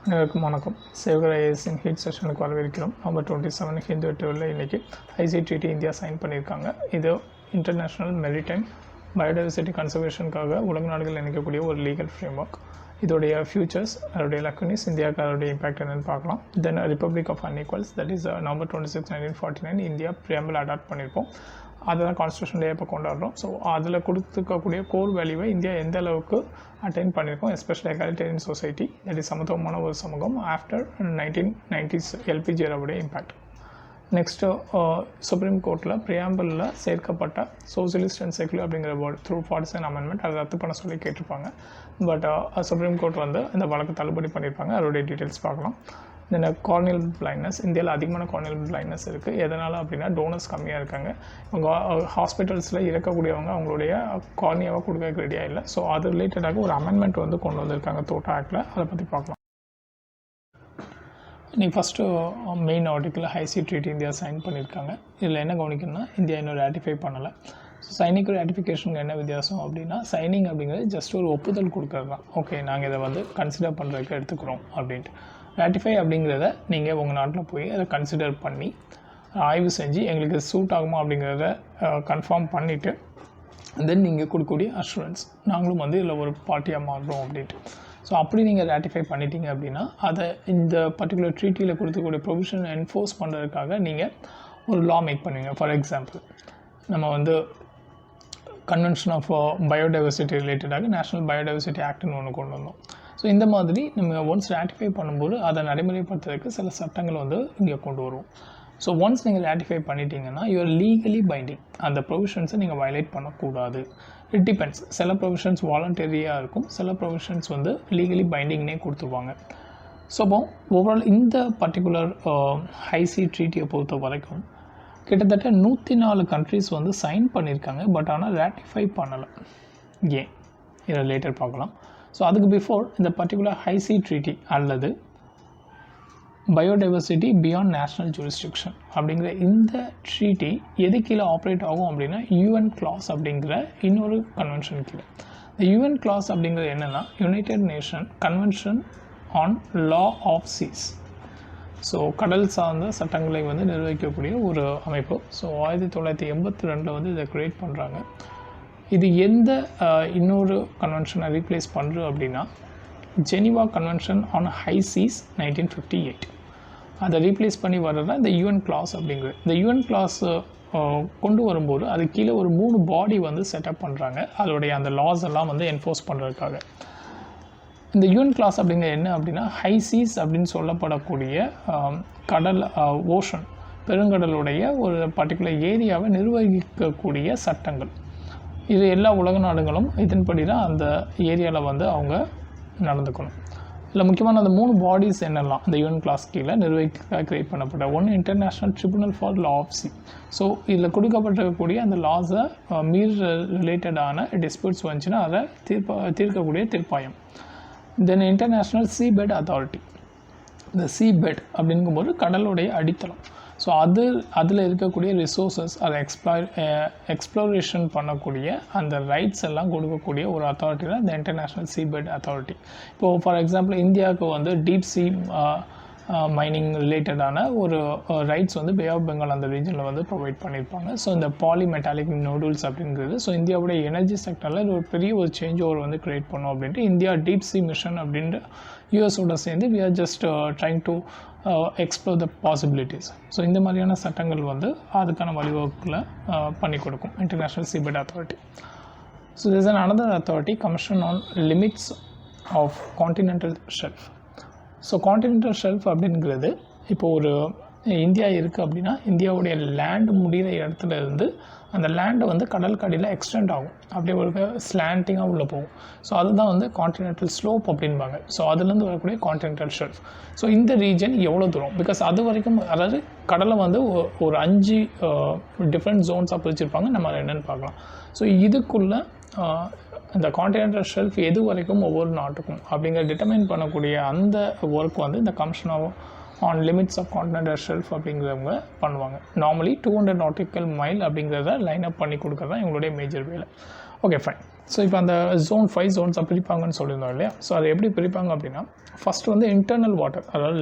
அனைவருக்கும் வணக்கம். சேவகர் ஐஏஎஸ்ஸின் ஹீட் செஷனுக்கு வரவேற்கிறோம். நவம்பர் 27 ஹிந்து வெட்டுவில் இன்றைக்கி ஐசிடிடி இந்தியா சைன் பண்ணியிருக்காங்க. இது இன்டர்நேஷ்னல் மெரிடைம் பயோடைவர்சிட்டி கன்சர்வேஷனுக்காக உலக நாடுகள் இணைக்கக்கூடிய ஒரு லீகல் ஃப்ரேம் ஒர்க். இதோடைய ஃபியூச்சர்ஸ், அதோடைய லக்குனிஸ், இந்தியாவுக்கு அதோடைய இம்பாக்ட் என்னென்னு பார்க்கலாம். Then republic of unequals, that is November 26, 1949 India preamble adopt பண்ணியிருப்போம். அதை தான் கான்ஸ்டியூஷன் டே இப்போ கொண்டாடுறோம். ஸோ அதில் கொடுத்துக்கக்கூடிய கோர் வேல்யூவை இந்தியா எந்த அளவுக்கு அட்டைன் பண்ணியிருக்கோம், especially egalitarian society, that is சமத்துவமான ஒரு சமூகம் ஆஃப்டர் 1990s எல்பிஜி ஏராவுடைய இம்பேக்ட். நெக்ஸ்ட்டு சுப்ரீம் கோர்ட்டில் பிரியாம்பிளில் சேர்க்கப்பட்ட சோசியலிஸ்ட் அண்ட் செக்குலர் அப்படிங்கிற வேர்டு த்ரூ 47 அமெண்ட்மெண்ட் அதை ரத்து பண்ண சொல்லி கேட்டிருப்பாங்க. பட் சுப்ரீம் கோர்ட் வந்து இந்த வழக்கு தள்ளுபடி பண்ணியிருப்பாங்க. அதோடைய டீட்டெயில்ஸ் பார்க்கலாம். தென் கார்னியல் பிளைண்ட்னஸ், இந்தியாவில் அதிகமான கார்னியல் பிளைண்ட்னஸ் இருக்குது. எதனால் அப்படின்னா டோனர்ஸ் கம்மியாக இருக்காங்க. இவங்க ஹாஸ்பிட்டல்ஸில் இறக்கக்கூடியவங்க அவங்களுடைய கார்னியாவை கொடுக்க ரெடியாக இல்லை. ஸோ அது ரிலேட்டடாக ஒரு அமெண்ட்மெண்ட் வந்து கொண்டு வந்திருக்காங்க தோட்டா ஆக்டில். அதை பற்றி பார்க்கலாம். நீங்கள் first main article high seas treaty India sign பண்ணியிருக்காங்க. இதில் என்ன கவனிக்கணும்னா இந்தியா இன்னும் ரேட்டிஃபை பண்ணலை. ஸோ சைனிங்க்கு ரேட்டிஃபிகேஷனுக்கு என்ன வித்தியாசம் அப்படின்னா, சைனிங் அப்படிங்கிறது ஜஸ்ட் ஒரு ஒப்புதல் கொடுக்குறது தான். ஓகே, நாங்கள் இதை வந்து கன்சிடர் பண்ணுறதுக்கு எடுத்துக்கிறோம் அப்படின்ட்டு. ரேட்டிஃபை அப்படிங்கிறத நீங்கள் உங்கள் நாட்டில் போய் அதை கன்சிடர் பண்ணி ஆய்வு செஞ்சு எங்களுக்கு சூட் ஆகுமா அப்படிங்கிறத கன்ஃபார்ம் பண்ணிவிட்டு தென் நீங்கள் கொடுக்கக்கூடிய அஷூரன்ஸ், நாங்களும் வந்து இதில் ஒரு பார்ட்டியாக மாறுறோம் அப்படின்ட்டு. ஸோ அப்படி நீங்கள் ரேட்டிஃபை பண்ணிட்டீங்க அப்படின்னா அதை இந்த பர்டிகுலர் ட்ரீட்டியில் கொடுத்துக்கூடிய ப்ரொவிஷன் என்ஃபோர்ஸ் பண்ணுறதுக்காக நீங்கள் ஒரு லா மேக் பண்ணுவீங்க. ஃபார் எக்ஸாம்பிள், நம்ம வந்து கன்வென்ஷன் ஆஃப் பயோடைவர்சிட்டி ரிலேட்டடாக நேஷ்னல் பயோடைவர்சிட்டி ஆக்ட்னு ஒன்று கொண்டு வந்தோம். ஸோ இந்த மாதிரி நம்ம ஒன்ஸ் ரேட்டிஃபை பண்ணும்போது அதை நடைமுறைப்படுத்துறதுக்கு சில சட்டங்கள் வந்து இங்கே கொண்டு வருவோம். ஸோ ஒன்ஸ் நீங்கள் ரேட்டிஃபை பண்ணிட்டீங்கன்னா யூஆர் லீகலி பைண்டிங். அந்த ப்ரொவிஷன்ஸை நீங்கள் வயலேட் பண்ணக்கூடாது. It depends. சில ப்ரொவிஷன்ஸ் வாலண்டரியாக இருக்கும், சில ப்ரொவிஷன்ஸ் வந்து லீகலி பைண்டிங்னே கொடுத்துருவாங்க. ஸோ அப்போ ஓவரால் இந்த பர்டிகுலர் ஹைசி ட்ரீட்டியை பொறுத்த வரைக்கும் கிட்டத்தட்ட 104 கண்ட்ரிஸ் வந்து சைன் பண்ணியிருக்காங்க. பட் ஆனால் ரேட்டிஃபை பண்ணலை. ஏன், இதை லேட்டர் பார்க்கலாம். ஸோ அதுக்கு பிஃபோர் இந்த பர்டிகுலர் ஹைசி ட்ரீட்டி அல்லது பயோடைவர்சிட்டி பியாண்ட் நேஷ்னல் ஜூரிஸ்டிக்ஷன் அப்படிங்கிற இந்த ட்ரீட்டி எது கீழே ஆப்ரேட் ஆகும் அப்படின்னா யூஎன் கிளாஸ் அப்படிங்கிற இன்னொரு கன்வென்ஷன் கீழே. இந்த யூஎன் கிளாஸ் அப்படிங்கிறது என்னென்னா United Nation Convention on law of seas. So கடல் சார்ந்த சட்டங்களை வந்து நிர்வகிக்கக்கூடிய ஒரு அமைப்பு. ஸோ 1982 வந்து இதை க்ரியேட் பண்ணுறாங்க. இது எந்த இன்னொரு கன்வென்ஷனை ரீப்ளேஸ் பண்ணுறது அப்படின்னா Geneva convention on high cheese 1958. அதை ரீப்ளேஸ் பண்ணி வர்றதா இந்த யூஎன் கிளாஸ் அப்படிங்கிறது. இந்த யூஎன் கிளாஸ் கொண்டு வரும்போது அது கீழே ஒரு 3 பாடி வந்து செட்டப் பண்ணுறாங்க. அதோடைய அந்த லாஸ் எல்லாம் வந்து என்ஃபோர்ஸ் பண்ணுறதுக்காக. இந்த யூஎன் கிளாஸ் அப்படிங்கிறது என்ன அப்படின்னா ஹை சீஸ் அப்படின்னு சொல்லப்படக்கூடிய கடல், ஓஷன், பெருங்கடலுடைய ஒரு பர்டிகுலர் ஏரியாவை நிர்வகிக்கக்கூடிய சட்டங்கள். இது எல்லா உலக நாடுகளும் இதன்படி தான் அந்த ஏரியாவில் வந்து அவங்க நடந்துக்கணும். இல்லை முக்கியமான அந்த 3 பாடிஸ் என்னெல்லாம் அந்த யூஎன் கிளாஸ் கீழே நிர்வகிக்க கிரியேட் பண்ணப்பட்ட ஒன்று international tribunal for law of sea. So இதில் கொடுக்கப்பட்டிருக்கக்கூடிய அந்த லாஸை ரிலேட்டடான டிஸ்பியூட்ஸ் வந்துச்சுன்னா அதை தீர்க்கக்கூடிய தீர்ப்பாயம். தென் இன்டர்நேஷ்னல் சீ பெட் அத்தாரிட்டி. இந்த சீ பெட் அப்படிங்கும்போது கடலுடைய அடித்தளம். ஸோ அதில் இருக்கக்கூடிய ரிசோர்ஸஸ் அதை எக்ஸ்ப்ளோரேஷன் பண்ணக்கூடிய அந்த ரைட்ஸ் எல்லாம் கொடுக்கக்கூடிய ஒரு அத்தாரிட்டி தான் இந்த இன்டர்நேஷ்னல் சீ பெட் அத்தாரிட்டி. இப்போது ஃபார் எக்ஸாம்பிள் இந்தியாவுக்கு வந்து டீப் சீ மைனிங் ரிலேட்டடான ஒரு ரைட்ஸ் வந்து பே ஆஃப் பெங்கால் அந்த ரீஜனில் வந்து ப்ரொவைட் பண்ணியிருப்பாங்க. ஸோ இந்த பாலிமெட்டாலிக் நோடுல்ஸ் அப்படிங்கிறது ஸோ இந்தியாவுடைய எனர்ஜி செக்டரில் இது ஒரு பெரிய ஒரு சேஞ்ச் ஓவர் வந்து க்ரியேட் பண்ணோம் அப்படின்ட்டு இந்தியா டீப் சி மிஷன் அப்படின்ட்டு யூஎஸோட சேர்ந்து we are just trying to explore the possibilities. So இந்த மாதிரியான சட்டங்கள் வந்து அதுக்கான வழிவகுப்பில் பண்ணி கொடுக்கும் international seabed authority. So this and another authority commission on limits of continental shelf. So continental shelf அப்படிங்கிறது இப்போது ஒரு இந்தியா இருக்குது அப்படின்னா இந்தியாவுடைய லேண்டு முடிகிற இடத்துல இருந்து அந்த லேண்டை வந்து கடலுக்கு அடியில் எக்ஸ்டெண்ட் ஆகும், அப்படியே ஒரு ஸ்லாண்டிங்காக உள்ளே போகும். ஸோ அதுதான் வந்து கான்டினென்டல் ஸ்லோப் அப்படின்பாங்க. ஸோ அதுலேருந்து வரக்கூடிய கான்டினென்டல் ஷெல்ஃப். ஸோ இந்த ரீஜன் எவ்வளோ தூரம், பிகாஸ் அது வரைக்கும் அதாவது கடலை வந்து ஒரு 5 டிஃப்ரெண்ட் ஜோன்ஸாக பிரிச்சிருப்பாங்க. நம்ம என்னென்னு பார்க்கலாம். ஸோ இதுக்குள்ளே இந்த கான்டினென்டல் ஷெல்ஃப் எது வரைக்கும் ஒவ்வொரு நாட்டுக்கும் அப்படிங்கிற டிட்டர்மைன் பண்ணக்கூடிய அந்த ஒர்க் வந்து இந்த commission on limits of continental shelf அப்படிங்கிறவங்க பண்ணுவாங்க. நார்மலி 200 நாட்டிக்கல் மைல் அப்படிங்கிறத லைன் அப் பண்ணி கொடுக்குறது தான் இவங்களுடைய மேஜர் வேலை. Okay fine. ஸோ இப்போ அந்த ஜோன் 5 ஜோன்ஸாக பிரிப்பாங்கன்னு சொல்லியிருந்தோம் இல்லையா? ஸோ அதை எப்படி பிரிப்பாங்க அப்படின்னா, ஃபஸ்ட்டு வந்து இன்டர்னல் வாட்டர், அதாவது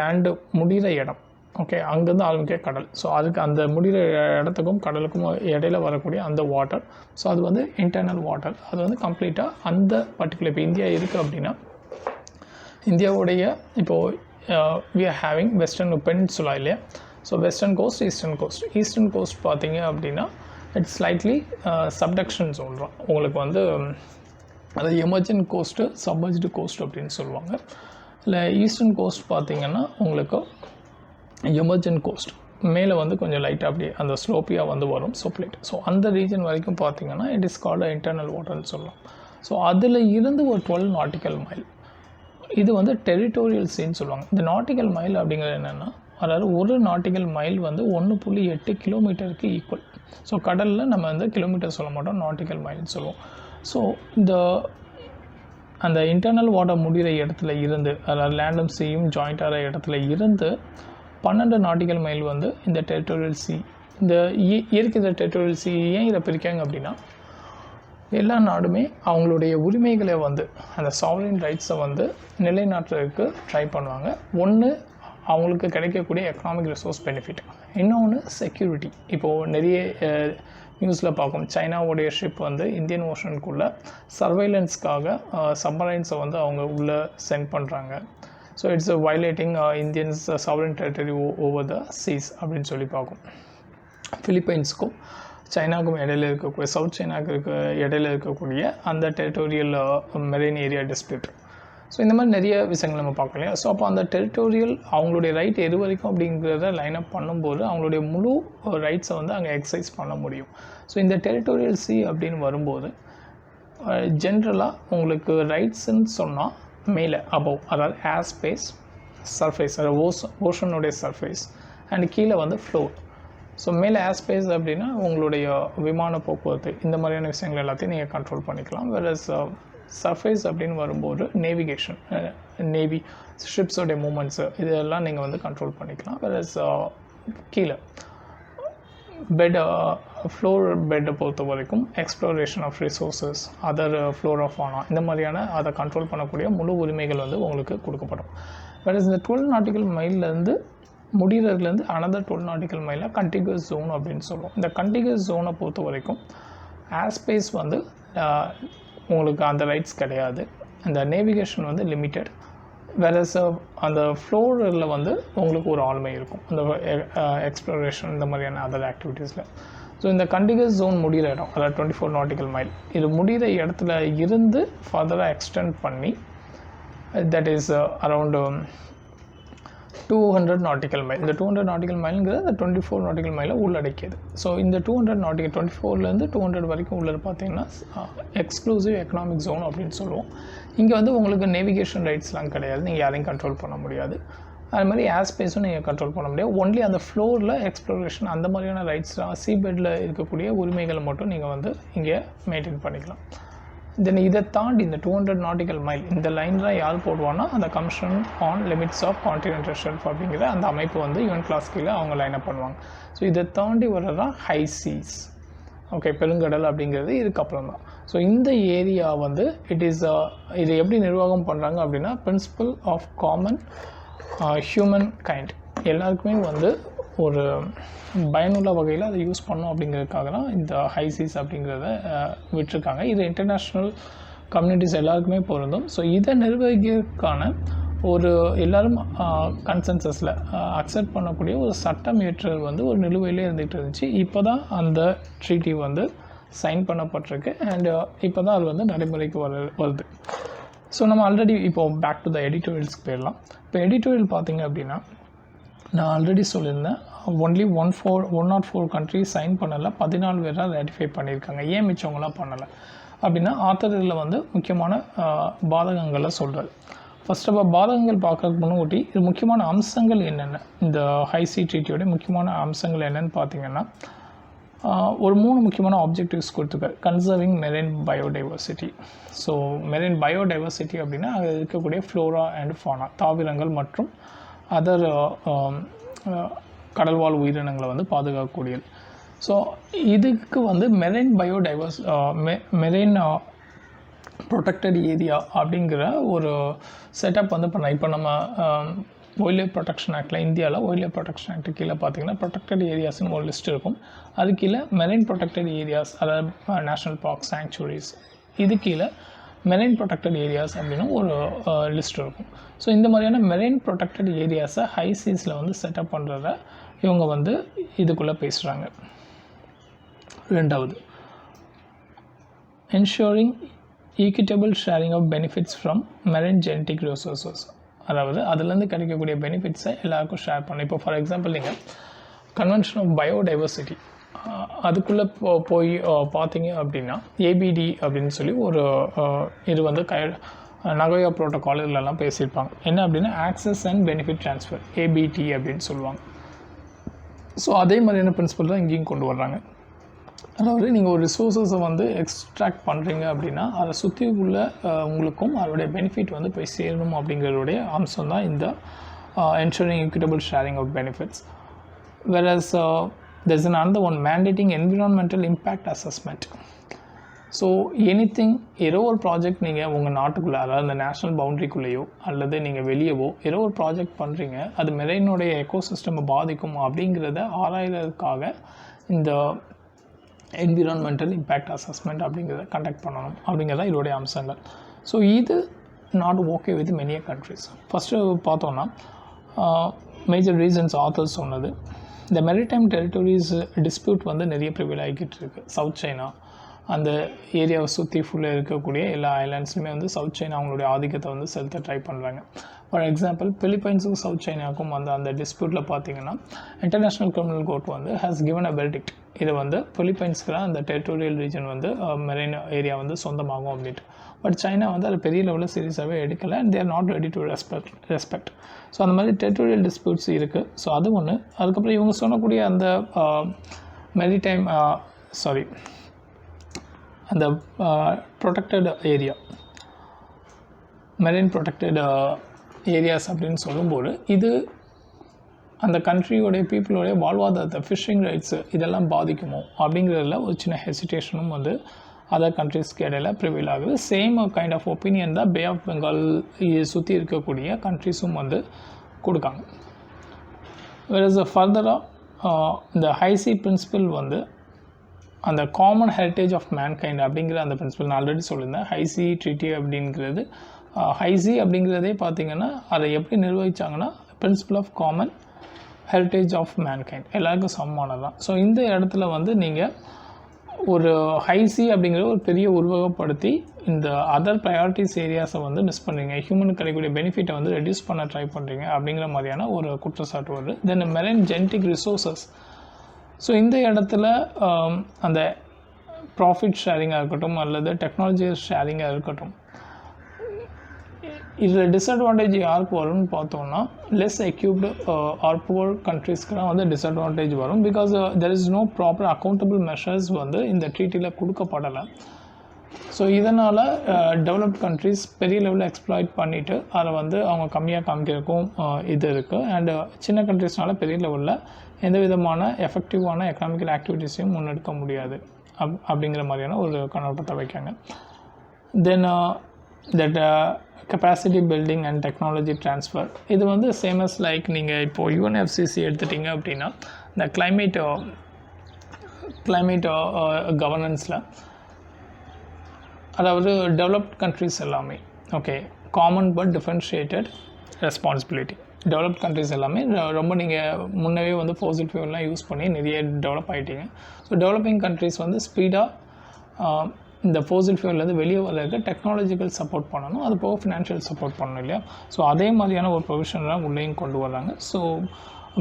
லேண்டு முடிகிற இடம், ஓகே, அங்கேருந்து ஆரம்பிக்க கடல். ஸோ அதுக்கு அந்த முடிகிற இடத்துக்கும் கடலுக்கும் இடையில வரக்கூடிய அந்த வாட்டர், ஸோ அது வந்து இன்டர்னல் வாட்டர். அது வந்து கம்ப்ளீட்டாக அந்த பர்டிகுலர், இப்போ இந்தியா இருக்குது அப்படின்னா இந்தியாவுடைய இப்போது we are having western peninsula இல்லையா? So western coast, eastern coast பார்த்தீங்க அப்படின்னா இட்ஸ் ஸ்லைட்லி சப்டக்ஷன் ஜோன் தான். உங்களுக்கு வந்து அது எமர்ஜென்ட் கோஸ்ட்டு, சப்மர்ஜ்டு கோஸ்ட் அப்படின்னு சொல்லுவாங்க. இல்லை ஈஸ்டர்ன் கோஸ்ட் பார்த்தீங்கன்னா உங்களுக்கு எமர்ஜென்ட் கோஸ்ட், மேலே வந்து கொஞ்சம் லைட்டாக அப்படியே அந்த ஸ்லோப்பியாக வந்து வரும் சோப்லேட். ஸோ அந்த ரீஜன் வரைக்கும் பார்த்தீங்கன்னா இட் இஸ் கால்டு இன்டர்னல் வாட்டர்னு சொல்லலாம். ஸோ அதில் இருந்து ஒரு 12 நாட்டிக்கல் மைல், இது வந்து டெரிட்டோரியல் சீன்னு சொல்லுவாங்க. இந்த நாட்டிக்கல் மைல் அப்படிங்கிறது என்னென்னா, அதாவது ஒரு நாட்டிக்கல் மைல் வந்து 1.8 கிலோமீட்டருக்கு ஈக்குவல். ஸோ கடலில் நம்ம வந்து கிலோமீட்டர் சொல்ல மாட்டோம், நாட்டிக்கல் மைல்னு சொல்லுவோம். ஸோ அந்த இன்டர்னல் வாட்டர் முடிகிற இடத்துல இருந்து, அதாவது லேண்டும் சீயும் ஜாயிண்ட் ஆகிற இடத்துல இருந்து 12 நாட்டிக்கல் மைல் வந்து இந்த டெரிட்டோரியல் சி. இந்த இயற்கை டெரிட்டோரியல் சி ஏன் இதை பிரிக்காங்க அப்படின்னா, எல்லா நாடுமே அவங்களுடைய உரிமைகளை வந்து அந்த சாவரின் ரைட்ஸை வந்து நிலைநாட்டுறதுக்கு ட்ரை பண்ணுவாங்க. ஒன்று அவங்களுக்கு கிடைக்கக்கூடிய எக்கனாமிக் ரிசோர்ஸ் பெனிஃபிட், இன்னொன்று செக்யூரிட்டி. இப்போது நிறைய நியூஸில் பார்க்கும், சைனாவுடைய ஷிப் வந்து இந்தியன் ஓஷனுக்குள்ளே சர்வைலன்ஸ்க்காக சப்மரைன்ஸை வந்து அவங்க உள்ளே சென்ட் பண்ணுறாங்க. So it's violating Indians sovereign territory over the seas அப்படின்னு சொல்லி பார்க்கும். ஃபிலிப்பைன்ஸுக்கும் சைனாவுக்கும் இடையில இருக்கக்கூடிய, சவுத் சைனாவுக்கு இடையில இருக்கக்கூடிய அந்த territorial marine area dispute. So இந்த மாதிரி நிறைய விஷயங்கள் நம்ம பார்க்கலையா. ஸோ அப்போ அந்த டெரிட்டோரியல் அவங்களுடைய ரைட் எது வரைக்கும் அப்படிங்கிறத லைன் அப் பண்ணும்போது அவங்களுடைய முழு ரைட்ஸை வந்து அங்கே எக்ஸசைஸ் பண்ண முடியும். ஸோ இந்த டெரிட்டோரியல் சி அப்படின்னு வரும்போது ஜென்ரலாக உங்களுக்கு ரைட்ஸுன்னு சொன்னால் மேலே அபவ், அதாவது ஏர் ஸ்பேஸ், சர்ஃபேஸ், அதாவது ஓஷனுடைய சர்ஃபேஸ், அண்ட் கீழே வந்து ஃப்ளோர். ஸோ மேலே ஏர் ஸ்பேஸ் அப்படின்னா உங்களுடைய விமான போக்குவரத்து, இந்த மாதிரியான விஷயங்கள் எல்லாத்தையும் நீங்கள் கண்ட்ரோல் பண்ணிக்கலாம். வேறஸ் சர்ஃபேஸ் அப்படின்னு வரும்போது நேவிகேஷன், நேவி ஷிப்ஸோடைய மூமெண்ட்ஸு, இதெல்லாம் நீங்கள் வந்து கண்ட்ரோல் பண்ணிக்கலாம். வேறஸ் கீழே ஃப்ளோர் பெட்டை பொறுத்த வரைக்கும் exploration of resources, other flora fauna, இந்த மாதிரியான அதை கண்ட்ரோல் பண்ணக்கூடிய முழு உரிமைகள் வந்து உங்களுக்கு கொடுக்கப்படும். வேறஸ் இந்த 12 nautical மைல்லேருந்து முடிகிறதுலேருந்து another 12 nautical மைலாக contiguous zone அப்படின்னு சொல்லுவோம். இந்த கண்டிகுவஸ் ஜோனை பொறுத்த வரைக்கும் ஏர் ஸ்பேஸ் வந்து உங்களுக்கு அந்த ரைட்ஸ் கிடையாது, அந்த நேவிகேஷன் வந்து லிமிட்டட். வேறஸ் அந்த ஃப்ளோரில் வந்து உங்களுக்கு ஒரு ஆளுமை இருக்கும் அந்த எக்ஸ்ப்ளோரேஷன், இந்த மாதிரியான அதர் ஆக்டிவிட்டீஸில். ஸோ இந்த கண்டிகுவஸ் ஜோன் முடிகிற இடம், அதாவது 24 நாட்டிக்கல் மைல், இது முடிகிற இடத்துல இருந்து ஃபர்தராக எக்ஸ்டெண்ட் பண்ணி that is around 200 nautical mile. இந்த 200 நாட்டிக்கல் மைலுங்கிறது இந்த 24 நாட்டிக்கல் மைலை உள்ளடக்கியது. ஸோ இந்த 200 நாட்டிக்கல் 24லேருந்து 200 வரைக்கும் உள்ளது பார்த்தீங்கன்னா எக்ஸ்க்ளூசிவ் எக்கனாமிக் ஜோன் அப்படின்னு சொல்லுவோம். இங்கே வந்து உங்களுக்கு நேவிகேஷன் ரைட்ஸ்லாம் கிடையாது, நீங்கள் யாரையும் கண்ட்ரோல் பண்ண முடியாது. அது மாதிரி ஏர் ஸ்பேஸும் நீங்கள் கண்ட்ரோல் பண்ண முடியாது. ஒன்லி அந்த ஃப்ளோரில் எக்ஸ்ப்ளோரேஷன், அந்த மாதிரியான ரைட்ஸ்லாம் சீபெட்டில் இருக்கக்கூடிய உரிமைகளை மட்டும் நீங்கள் வந்து இங்கே மெயின்டைன் பண்ணிக்கலாம். தென் இதை தாண்டி இந்த 200 நாட்டிக்கல் மைல் இந்த லைன்லாம் யார் போடுவான்னா அந்த commission on limits of continental shelf அப்படிங்கிற அந்த அமைப்பு வந்து யுஎன் கிளாஸ் கீழே அவங்க லைனப் பண்ணுவாங்க. ஸோ இதை தாண்டி வர்றதான் ஹை சீஸ், ஓகே, பெருங்கடல் அப்படிங்கிறது இதுக்கப்புறம் தான். ஸோ இந்த ஏரியா வந்து இது எப்படி நிர்வாகம் பண்ணுறாங்க அப்படின்னா principle of common humankind, எல்லாருக்குமே வந்து ஒரு பயனுள்ள வகையில் அதை யூஸ் பண்ணோம் அப்படிங்கிறதுக்காக தான் இந்த ஹை சீஸ் அப்படிங்கிறத விட்டுருக்காங்க. இது இன்டர்நேஷ்னல் கம்யூனிட்டிஸ் எல்லாருக்குமே பொருந்தும். ஸோ இதை நிர்வகிக்கிறதுக்கான ஒரு எல்லோரும் கன்சென்சஸில் அக்செப்ட் பண்ணக்கூடிய ஒரு சட்டம் இயற்றல் வந்து ஒரு நிலுவையிலே இருந்துகிட்டு இருந்துச்சு. இப்போ தான் அந்த ட்ரீட்டி வந்து சைன் பண்ணப்பட்டிருக்கு அண்ட் இப்போ தான் அது வந்து நடைமுறைக்கு வருது. ஸோ நம்ம ஆல்ரெடி இப்போது பேக் டு த எடிட்டோரியல்ஸ்க்கு போயிடலாம். இப்போ எடிட்டோரியல் பார்த்திங்க அப்படின்னா நான் ஆல்ரெடி சொல்லியிருந்தேன், ஒன்லி 104 கண்ட்ரிஸ் சைன் பண்ணலை, 14 பேராக ரேட்டிஃபை பண்ணியிருக்காங்க. ஏன் மிச்சவங்களாம் பண்ணலை அப்படின்னா ஆத்தரில் வந்து முக்கியமான பாதகங்களை சொல்கிறார். ஃபர்ஸ்ட் ஆஃப் ஆல் பாதகங்கள் பார்க்கறதுக்கு முன்னாடி இது முக்கியமான அம்சங்கள் என்னென்ன, இந்த ஹை சி ட்ரீட்டியோட முக்கியமான அம்சங்கள் என்னென்னு பார்த்தீங்கன்னா ஒரு 3 முக்கியமான ஆப்ஜெக்டிவ்ஸ் கொடுத்துருக்காரு. Conserving marine biodiversity. So marine biodiversity அப்படின்னா அங்கே இருக்கக்கூடிய ஃப்ளோரா அண்ட் ஃபானா, தாவரங்கள் மற்றும் அதர் கடல்வாழ் உயிரினங்களை வந்து பாதுகாக்கக்கூடியது. ஸோ இதுக்கு வந்து marine biodiverse marine protected area அப்படிங்கிற ஒரு செட்டப் வந்து பண்ண இப்போ நம்ம வைல்ட் லைஃப் ப்ரொடெக்ஷன் ஆக்டில் இந்தியாவில் வைல்ட் லைஃப் ப்ரொடெக்ஷன் ஆக்ட் கீழே பார்த்தீங்கன்னா ப்ரொடெக்டட் ஏரியாஸ்னு ஒரு லிஸ்ட் இருக்கும். அது கீழே மெரைன் ப்ரொடெக்டட் ஏரியாஸ், அதாவது நேஷ்னல் பார்க், சாங்சுரிஸ், இது கீழே மெரைன் ப்ரொடெக்டட் ஏரியாஸ் அப்படின்னு ஒரு லிஸ்ட் இருக்கும். ஸோ இந்த மாதிரியான மெரைன் ப்ரொடெக்டட் ஏரியாஸை ஹை சீஸில் வந்து செட்டப் பண்ணுறத இவங்க வந்து இதுக்குள்ளே பேசுகிறாங்க. ரெண்டாவது, ensuring equitable sharing of benefits from marine genetic resources. அதாவது அதுலேருந்து கிடைக்கக்கூடிய பெனிஃபிட்ஸை எல்லாருக்கும் ஷேர் பண்ணணும். இப்போ ஃபார் எக்ஸாம்பிள் நீங்கள் கன்வென்ஷன் ஆஃப் பயோடைவர்சிட்டி அதுக்குள்ளே போய் பார்த்தீங்க அப்படின்னா ஏபிடி அப்படின்னு சொல்லி ஒரு இது வந்து நகோயா ப்ரோட்டோகால் இதெல்லாம் பேசியிருப்பாங்க. என்ன அப்படின்னா access and benefit transfer, ABT அப்படின்னு சொல்லுவாங்க. ஸோ அதே மாதிரியான பிரின்சிபல் தான் இங்கேயும் கொண்டு வர்றாங்க. அதாவது நீங்கள் ஒரு ரிசோர்ஸஸை வந்து எக்ஸ்ட்ராக்ட் பண்ணுறீங்க அப்படின்னா அதை சுற்றி உள்ள உங்களுக்கும் அதோடைய பெனிஃபிட் வந்து போய் சேரணும் அப்படிங்கிறதுடைய அம்சம் தான் இந்த ensuring equitable sharing of benefits. Whereas there's another one, mandating environmental impact assessment. So anything ஏதோ ஒரு ப்ராஜெக்ட் நீங்கள் உங்கள் நாட்டுக்குள்ளே, அதாவது இந்த நேஷ்னல் பவுண்ட்ரிக்குள்ளேயோ அல்லது நீங்கள் வெளியவோ ஏதோ ஒரு ப்ராஜெக்ட் பண்ணுறீங்க, அது மெரைனுடைய எக்கோசிஸ்டமை பாதிக்கும் அப்படிங்கிறத ஆராய்கிறதுக்காக இந்த என்விரான்மெண்டல் இம்பேக்ட் அசஸ்மெண்ட் அப்படிங்கிறத கண்டக்ட் பண்ணணும் அப்படிங்கிறத இதோடைய அம்சங்கள். ஸோ இது not okay with many countries. First பார்த்தோன்னா மேஜர் ரீசன்ஸ் ஆத்தர்ஸ் சொன்னது, இந்த மெரிடைம் டெரிட்டரிஸ் டிஸ்பியூட் வந்து நிறைய ப்ரிவேல் ஆகிக்கிட்டு இருக்குது. சவுத் சைனா அந்த ஏரியாவை சுற்றி ஃபுல்லாக இருக்கக்கூடிய எல்லா ஐலாண்ட்ஸ்லையுமே வந்து சவுத் சைனா அவங்களுடைய ஆதிக்கத்தை வந்து செலுத்த ட்ரை பண்ணுறாங்க. ஃபார் எக்ஸாம்பிள் பிலிப்பைன்ஸுக்கும் சவுத் சைனாவுக்கும் வந்து அந்த டிஸ்பியூட்டில் பார்த்தீங்கன்னா இன்டர்நேஷ்னல் கிரிமினல் கோர்ட் வந்து ஹேஸ் கிவன் அ வெர்டிக்ட். இது வந்து பிலிப்பைன்ஸ்க்கு அந்த டெரிட்டோரியல் ரீஜன் வந்து மெரைன் ஏரியா வந்து சொந்தமாகும் அப்படின்ட்டு. பட் சைனா வந்து அது பெரிய லெவலில் சீரியஸாகவே எடுக்கலை and there not ready to respect. So அந்த மாதிரி டெரிட்டோரியல் டிஸ்பியூட்ஸ் இருக்குது. ஸோ அது ஒன்று. அதுக்கப்புறம் இவங்க சொல்லக்கூடிய அந்த மெரிடைம் அந்த protected area, marine protected areas அப்படின்னு சொல்லும்போது இது அந்த கண்ட்ரியோடைய பீப்புளோடைய வாழ்வாதாரத்தை, ஃபிஷிங் ரைட்ஸு இதெல்லாம் பாதிக்குமோ அப்படிங்கிறதுல ஒரு சின்ன ஹெசிடேஷனும் வந்து அதர் கண்ட்ரிஸ்க்கு இடையில ப்ரிவீல் ஆகுது. சேம் கைண்ட் ஆஃப் ஒப்பீனியன் தான் பே ஆஃப் பெங்கால் சுற்றி இருக்கக்கூடிய கண்ட்ரிஸும் வந்து கொடுக்காங்க. வேறஸ் ஃபர்தராக இந்த ஹைசி பிரின்சிபல் வந்து அந்த காமன் ஹெரிட்டேஜ் ஆஃப் மேன்கைண்ட் அப்படிங்கிற அந்த பிரின்சிபல் நான் ஆல்ரெடி சொல்லியிருந்தேன். ஹைசி ட்ரீட்டி அப்படிங்கிறது, ஹைசி அப்படிங்கிறதே பார்த்திங்கன்னா அதை எப்படி நிர்வகித்தாங்கன்னா principle of common heritage of mankind, எல்லாருக்கும் சமமானது தான். ஸோ இந்த இடத்துல வந்து நீங்கள் ஒரு ஹைசி அப்படிங்கிற ஒரு பெரிய உருவகப்படுத்தி இந்த அதர் ப்ரையாரிட்டிஸ் ஏரியாஸை வந்து மிஸ் பண்ணுறீங்க, ஹியூமனுக்கு கிடைக்கக்கூடிய பெனிஃபிட்டை வந்து ரெடியூஸ் பண்ண ட்ரை பண்ணுறீங்க அப்படிங்கிற மாதிரியான ஒரு குற்றச்சாட்டு வருது. தென் மெரைன் ஜெனடிக் ரிசோர்ஸஸ். ஸோ இந்த இடத்துல அந்த ப்ராஃபிட் ஷேரிங்காக இருக்கட்டும் அல்லது டெக்னாலஜி ஷேரிங்காக இருக்கட்டும், இதில் டிஸ்அட்வான்டேஜ் யாருக்கு வரும்னு பார்த்தோம்னா லெஸ் எக்யூப்டு ஆர் புவர் கண்ட்ரீஸ்க்குலாம் வந்து டிஸ்அட்வான்டேஜ் வரும். Because there is no proper accountable measures வந்து இந்த ட்ரீட்டியில் கொடுக்கப்படலை. ஸோ இதனால் டெவலப்ட் கண்ட்ரீஸ் பெரிய லெவலில் எக்ஸ்ப்ளாய்ட் பண்ணிவிட்டு அதை வந்து அவங்க கம்மியாக காமிக்கிறதுக்கும் இது இருக்குது. அண்டு சின்ன கண்ட்ரீஸ்னால பெரிய லெவலில் எந்த விதமான எஃபெக்டிவான எக்கனாமிக்கல் ஆக்டிவிட்டீஸையும் முன்னெடுக்க முடியாது அப்படிங்கிற மாதிரியான ஒரு கண்ணோட்டத்தை வைக்காங்க. Then that capacity building and technology transfer, இது வந்து சேமஸ் லைக் நீங்கள் இப்போது UNFCCC எடுத்துட்டிங்க அப்படின்னா இந்த கிளைமேட் கவர்னன்ஸில், அதாவது டெவலப்ட் கண்ட்ரிஸ் எல்லாமே okay common but differentiated responsibility. Developed countries எல்லாமே ரொம்ப நீங்கள் முன்னவே வந்து ஃபோசில் ஃபியூல்லாம் யூஸ் பண்ணி நிறைய டெவலப் ஆகிட்டீங்க. ஸோ டெவலப்பிங் கண்ட்ரிஸ் வந்து ஸ்பீடாக இந்த ஃபோசில் ஃபியூல்லேருந்து வெளியே வரதுக்கு டெக்னாலஜிக்கல் சப்போர்ட் பண்ணணும், அது போக ஃபினான்ஷியல் சப்போர்ட் பண்ணணும் இல்லையா. ஸோ அதே மாதிரியான ஒரு ப்ரொவிஷன்லாம் உள்ளேயும் கொண்டு வர்றாங்க. ஸோ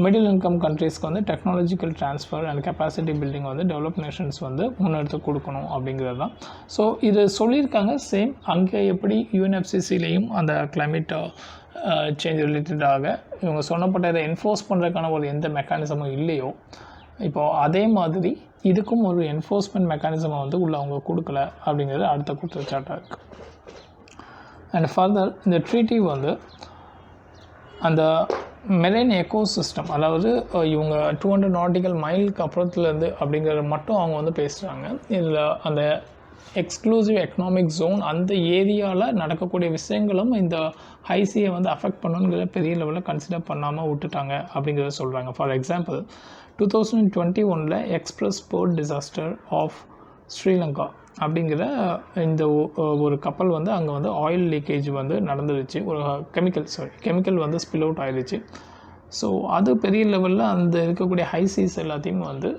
மிடில் இன்கம் கண்ட்ரீஸ்க்கு வந்து technological transfer and capacity building வந்து டெவலப் நேஷன்ஸ் வந்து முன்னெடுத்து கொடுக்கணும் அப்படிங்கிறது தான். ஸோ இது சொல்லியிருக்காங்க. சேம் அங்கே எப்படி UNFCCCலையும் அந்த கிளைமேட் சேஞ்ச் ரிலேட்டடாக இவங்க சொன்னப்பட்ட இதை என்ஃபோர்ஸ் பண்ணுறதுக்கான ஒரு எந்த மெக்கானிசமும் இல்லையோ, இப்போது அதே மாதிரி இதுக்கும் ஒரு என்ஃபோர்ஸ்மெண்ட் மெக்கானிசமை வந்து உள்ள அவங்க கொடுக்கல அப்படிங்கிறது அடுத்த குற்றச்சாட்டாக இருக்குது. அண்ட் ஃபர்தர் இந்த ட்ரீட்டி வந்து அந்த மெரைன் எக்கோசிஸ்டம், அதாவது இவங்க 200 நாட்டிக்கல் மைலுக்கு அப்புறத்துலேருந்து அப்படிங்கிறத மட்டும் அவங்க வந்து பேசுகிறாங்க. இதில் அந்த எக்ஸ்க்ளூசிவ் எக்கனாமிக் ஜோன் அந்த ஏரியாவில் நடக்கக்கூடிய விஷயங்களும் இந்த ஹைசியை வந்து அஃபெக்ட் பண்ணுங்கிற பெரிய லெவலில் கன்சிடர் பண்ணாமல் விட்டுட்டாங்க அப்படிங்கிறத சொல்கிறாங்க. For example 2021 express port disaster of Sri Lanka அப்படிங்கிற இந்த ஒரு கப்பல் வந்து அங்கே வந்து ஆயில் லீக்கேஜ் வந்து நடந்துருச்சு, ஒரு கெமிக்கல் வந்து ஸ்பில் அவுட் ஆயிடுச்சு. ஸோ அது பெரிய லெவலில் அந்த இருக்கக்கூடிய ஹைசீஸ் எல்லாத்தையும் வந்து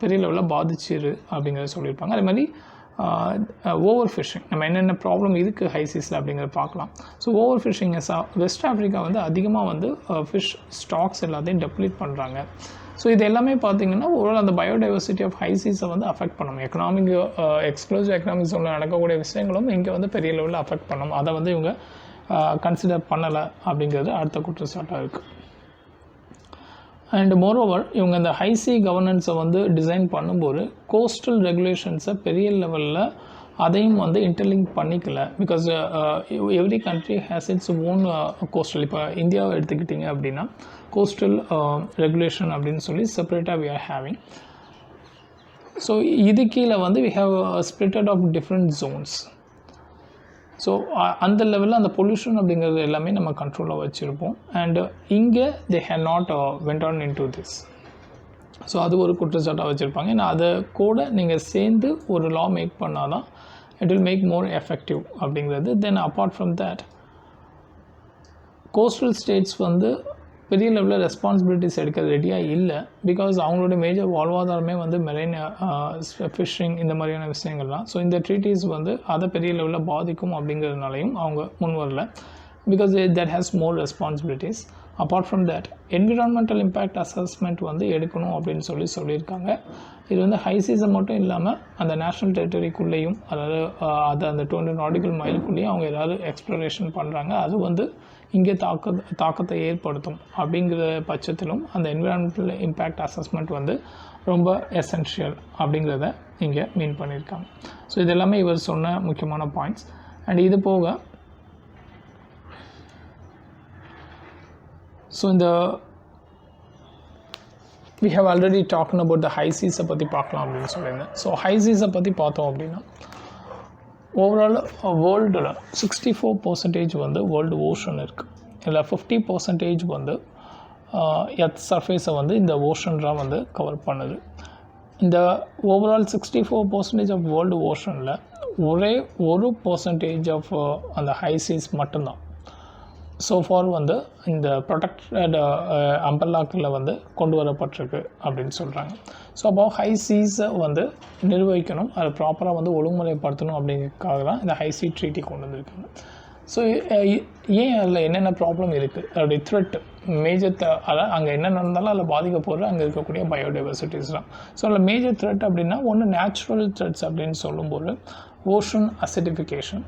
பெரிய லெவலில் பாதிச்சிரு அப்படிங்கிறத சொல்லியிருப்பாங்க. அதே மாதிரி ஓவர் ஃபிஷிங், நம்ம என்னென்ன ப்ராப்ளம் இருக்குது ஹைசீஸில் அப்படிங்கிறத பார்க்கலாம். So overfishing West Africa வந்து அதிகமாக வந்து ஃபிஷ் ஸ்டாக்ஸ் எல்லாத்தையும் டெப்ளீட் பண்ணுறாங்க. ஸோ இது எல்லாமே பார்த்திங்கன்னா ஓவரால் அந்த பயோடைவர்சிட்டி ஆஃப் ஹைசீஸை வந்து அஃபெக்ட் பண்ணணும். எக்கனாமிக் எக்ஸ்க்ளூசிவ் எக்கனாமிக் ஜோனில் நடக்கக்கூடிய விஷயங்களும் இங்கே வந்து பெரிய லெவலில் அஃபெக்ட் பண்ணணும். அதை வந்து இவங்க கன்சிடர் பண்ணலை அப்படிங்கிறது அடுத்த குற்றச்சாட்டாக இருக்குது. அண்ட் மோரோவர் இவங்க இந்த ஹைசி கவர்னன்ஸை வந்து டிசைன் பண்ணும்போது கோஸ்டல் ரெகுலேஷன்ஸை பெரிய லெவலில் அதையும் வந்து இன்டர்லிங்க் பண்ணிக்கல. Because every country has its own coastal. இப்போ இந்தியாவை எடுத்துக்கிட்டிங்க அப்படின்னா கோஸ்டல் ரெகுலேஷன் அப்படின்னு சொல்லி செப்பரேட்டாக வி ஆர் ஹேவிங். ஸோ இது கீழே வந்து we have splitted of different zones. So அந்த லெவலில் அந்த பொல்யூஷன் அப்படிங்கிறது எல்லாமே நம்ம கண்ட்ரோலாக வச்சுருப்போம். அண்டு இங்கே they have not went on in to this. So அது ஒரு குற்றச்சாட்டாக வச்சுருப்பாங்க. ஏன்னா அதை கூட நீங்கள் சேர்ந்து ஒரு லா மேக் பண்ணால் தான் it will make more effective அப்படிங்கிறது. Then apart from that coastal states வந்து பெரிய லெவலில் ரெஸ்பான்சிபிலிட்டிஸ் எடுக்க ரெடியாக இல்லை. பிகாஸ் அவங்களோட மேஜர் வாழ்வாதாரமே வந்து மெரைன் ஃபிஷிங் இந்த மாதிரியான விஷயங்கள்லாம். ஸோ இந்த ட்ரீட்டிஸ் வந்து அதை பெரிய லெவலில் பாதிக்கும் அப்படிங்கிறதுனாலையும் அவங்க முன் வரல. Because that has more responsibilities. Apart from that environmental impact assessment வந்து எடுக்கணும் அப்படின்னு சொல்லியிருக்காங்க. இது வந்து ஹைசீஸை மட்டும் இல்லாமல் அந்த நேஷ்னல் டெரிட்டரிக்குள்ளேயும், அதாவது அது அந்த 200 நாட்டிக்கல் மைலுக்குள்ளேயும் அவங்க ஏதாவது எக்ஸ்ப்ளோரேஷன் பண்ணுறாங்க, அது வந்து இங்கே தாக்கத்தை ஏற்படுத்தும் அப்படிங்கிற பட்சத்திலும் அந்த என்விரான்மெண்டல் இம்பேக்ட் அசஸ்மெண்ட் வந்து ரொம்ப எசென்ஷியல் அப்படிங்கிறத இங்கே மீன் பண்ணியிருக்காங்க. ஸோ இது எல்லாமே இவர் சொன்ன முக்கியமான பாயிண்ட்ஸ். அண்ட் இது போக ஸோ இந்த we have already talked about the high seas பற்றி பார்க்கலாம் அப்படின்னு சொல்லியிருந்தேன். ஸோ ஹை சீஸை பற்றி பார்த்தோம் அப்படின்னா ஓவரால் வேர்ல்டில் 64% வந்து வேர்ல்டு ஓஷன் இருக்குது. இல்லை 50% வந்து எர்த் சர்ஃபேஸை வந்து இந்த ஓஷன்லாம் வந்து கவர் பண்ணுது. இந்த ஓவரால் 64% ஆஃப் வேர்ல்டு ஓஷனில் ஒரே 1% ஆஃப் அந்த ஹை சீஸ் மட்டும்தான் ஸோ ஃபார் வந்து இந்த ப்ரொடெக்டட் அம்பர்லாக்கில் வந்து கொண்டு வரப்பட்டிருக்கு அப்படின்னு சொல்கிறாங்க. ஸோ அப்போ ஹை சீஸை வந்து நிர்வகிக்கணும், அதை ப்ராப்பராக வந்து ஒழுங்குமுறைப்படுத்தணும் அப்படிங்கிறதுக்காக தான் இந்த ஹை சீ ட்ரீட்டி கொண்டு வந்திருக்காங்க. ஸோ ஏன் அதில் என்னென்ன ப்ராப்ளம் இருக்குது, அதோடைய த்ரெட் மேஜர் அதாவது அங்கே என்ன நடந்தாலும் அதில் பாதிக்க போகிற அங்கே இருக்கக்கூடிய பயோடைவர்சிட்டிஸ் தான். ஸோ அதில் மேஜர் த்ரெட் அப்படின்னா ஒன்று நேச்சுரல் த்ரெட்ஸ் அப்படின்னு சொல்லும்போது ஓஷன் அசிடிஃபிகேஷன்.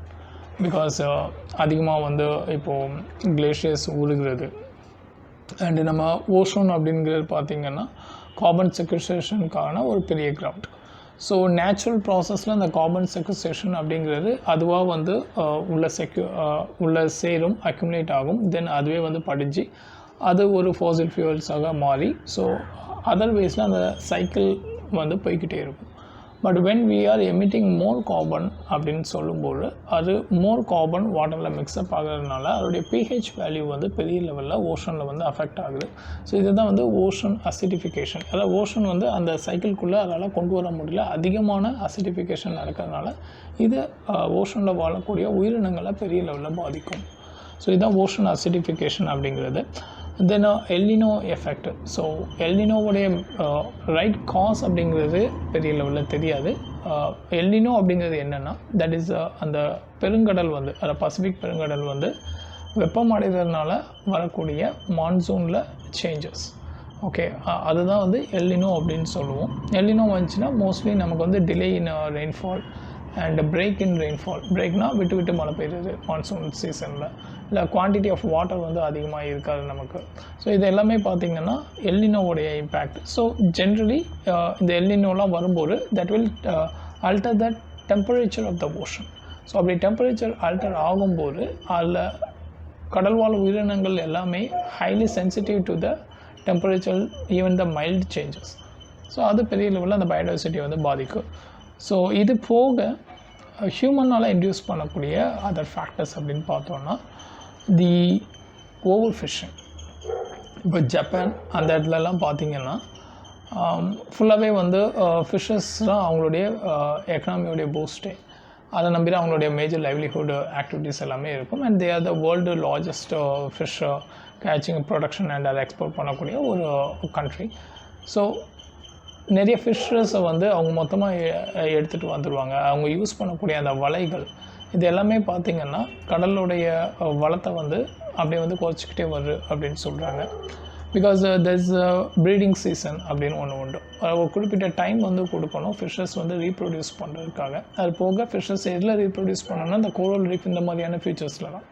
பிகாஸ் அதிகமாக வந்து இப்போது கிளேஷியர்ஸ் உருகிறது. அண்டு நம்ம ஓஷன் அப்படிங்கிறது பார்த்திங்கன்னா கார்பன் செக்வஸ்ட்ரேஷனுக்கான ஒரு பெரிய கிரவுண்ட். ஸோ நேச்சுரல் ப்ராசஸில் அந்த கார்பன் செக்வஸ்ட்ரேஷன் அப்படிங்கிறது அதுவாக வந்து உள்ள சேரும், அக்யூமுலேட் ஆகும். தென் அதுவே வந்து படிஞ்சு அது ஒரு ஃபாசில் ஃபியூவல்ஸாக மாறி ஸோ அதர்வைஸில் அந்த சைக்கிள் வந்து போய்கிட்டே இருக்கும். But when we are emitting more carbon அப்படின்னு சொல்லும்போது அது மோர் கார்பன் வாட்டரில் மிக்ஸ்அப் ஆகிறதுனால அதோடைய பிஹெச் வேல்யூ வந்து பெரிய லெவலில் ஓஷனில் வந்து அஃபெக்ட் ஆகுது. ஸோ இதுதான் வந்து ஓஷன் அசிடிஃபிகேஷன். அதாவது ஓஷன் வந்து அந்த சைக்கிள்குள்ளே அதனால் கொண்டு வர முடியல, அதிகமான அசிடிஃபிகேஷன் நடக்கிறதுனால இது ஓஷனில் வாழக்கூடிய உயிரினங்களை பெரிய லெவலில் பாதிக்கும். ஸோ இதுதான் ஓஷன் அசிடிஃபிகேஷன் அப்படிங்கிறது. Then El Nino effect. ஸோ எல்னினோவுடைய ரைட் காஸ் அப்படிங்கிறது பெரிய லெவலில் தெரியாது. எல்னினோ அப்படிங்கிறது என்னென்னா தட் இஸ் அந்த பெருங்கடல் வந்து அந்த பசிபிக் பெருங்கடல் வந்து வெப்பமடைகிறதுனால வரக்கூடிய மான்சூனில் சேஞ்சஸ். ஓகே, அதுதான் வந்து எல்னினோ அப்படின்னு சொல்லுவோம். எல்னினோ வந்துச்சுன்னா மோஸ்ட்லி நமக்கு வந்து delay in rainfall and break in rainfall. பிரேக்னா விட்டு விட்டு மழை பெய்யுறது மான்சூன் சீசனில், இல்லை குவான்டிட்டி ஆஃப் வாட்டர் வந்து அதிகமாக இருக்காது நமக்கு. ஸோ இது எல்லாமே பார்த்திங்கன்னா எல்னினோவுடைய இம்பேக்ட். ஸோ ஜென்ரலி இந்த எல்னினோலாம் வரும்போது that will alter the temperature of the ocean. So அப்படி டெம்பரேச்சர் அல்டர் ஆகும்போது அதில் கடல்வாழ் உயிரினங்கள் எல்லாமே highly sensitive to the temperature, even the mild changes. So அது பெரிய லெவலில் அந்த பயோடைவர்சிட்டியை வந்து பாதிக்கும். ஸோ இது போக ஹியூமனால் இன்டியூஸ் பண்ணக்கூடிய அதர் ஃபேக்டர்ஸ் அப்படின்னு பார்த்தோன்னா தி ஓவர் ஃபிஷ்ஷிங். இப்போ ஜப்பான் அந்த இடத்துலலாம் பார்த்திங்கன்னா ஃபுல்லாகவே வந்து ஃபிஷ்ஷஸ் தான் அவங்களுடைய எக்கனாமியோடைய பூஸ்டே. அதை நம்பி தான் அவங்களுடைய மேஜர் லைவ்லிஹுட் ஆக்டிவிட்டீஸ் எல்லாமே இருக்கும். And they are the world largest fish catching, production and அதை எக்ஸ்போர்ட் பண்ணக்கூடிய ஒரு கண்ட்ரி. ஸோ நிறைய ஃபிஷ்ஷஸை வந்து அவங்க மொத்தமாக எடுத்துகிட்டு வந்துடுவாங்க. அவங்க யூஸ் பண்ணக்கூடிய அந்த வலைகள் இது எல்லாமே பார்த்திங்கன்னா கடலுடைய வளத்தை வந்து அப்படியே வந்து குறைச்சிக்கிட்டே வருது அப்படின்னு சொல்கிறாங்க. Because there's a breeding season அப்படின்னு ஒன்று உண்டு. ஒரு குறிப்பிட்ட டைம் வந்து கொடுக்கணும் ஃபிஷ்ஷஸ் வந்து ரீப்ரொடியூஸ் பண்ணுறதுக்காக. அது போக ஃபிஷ்ஷஸ் எதில் ரீப்ரொடியூஸ் பண்ணணும்னா இந்த கோரல் ரீஃப் இந்த மாதிரியான ஃபீச்சர்ஸில் தான்.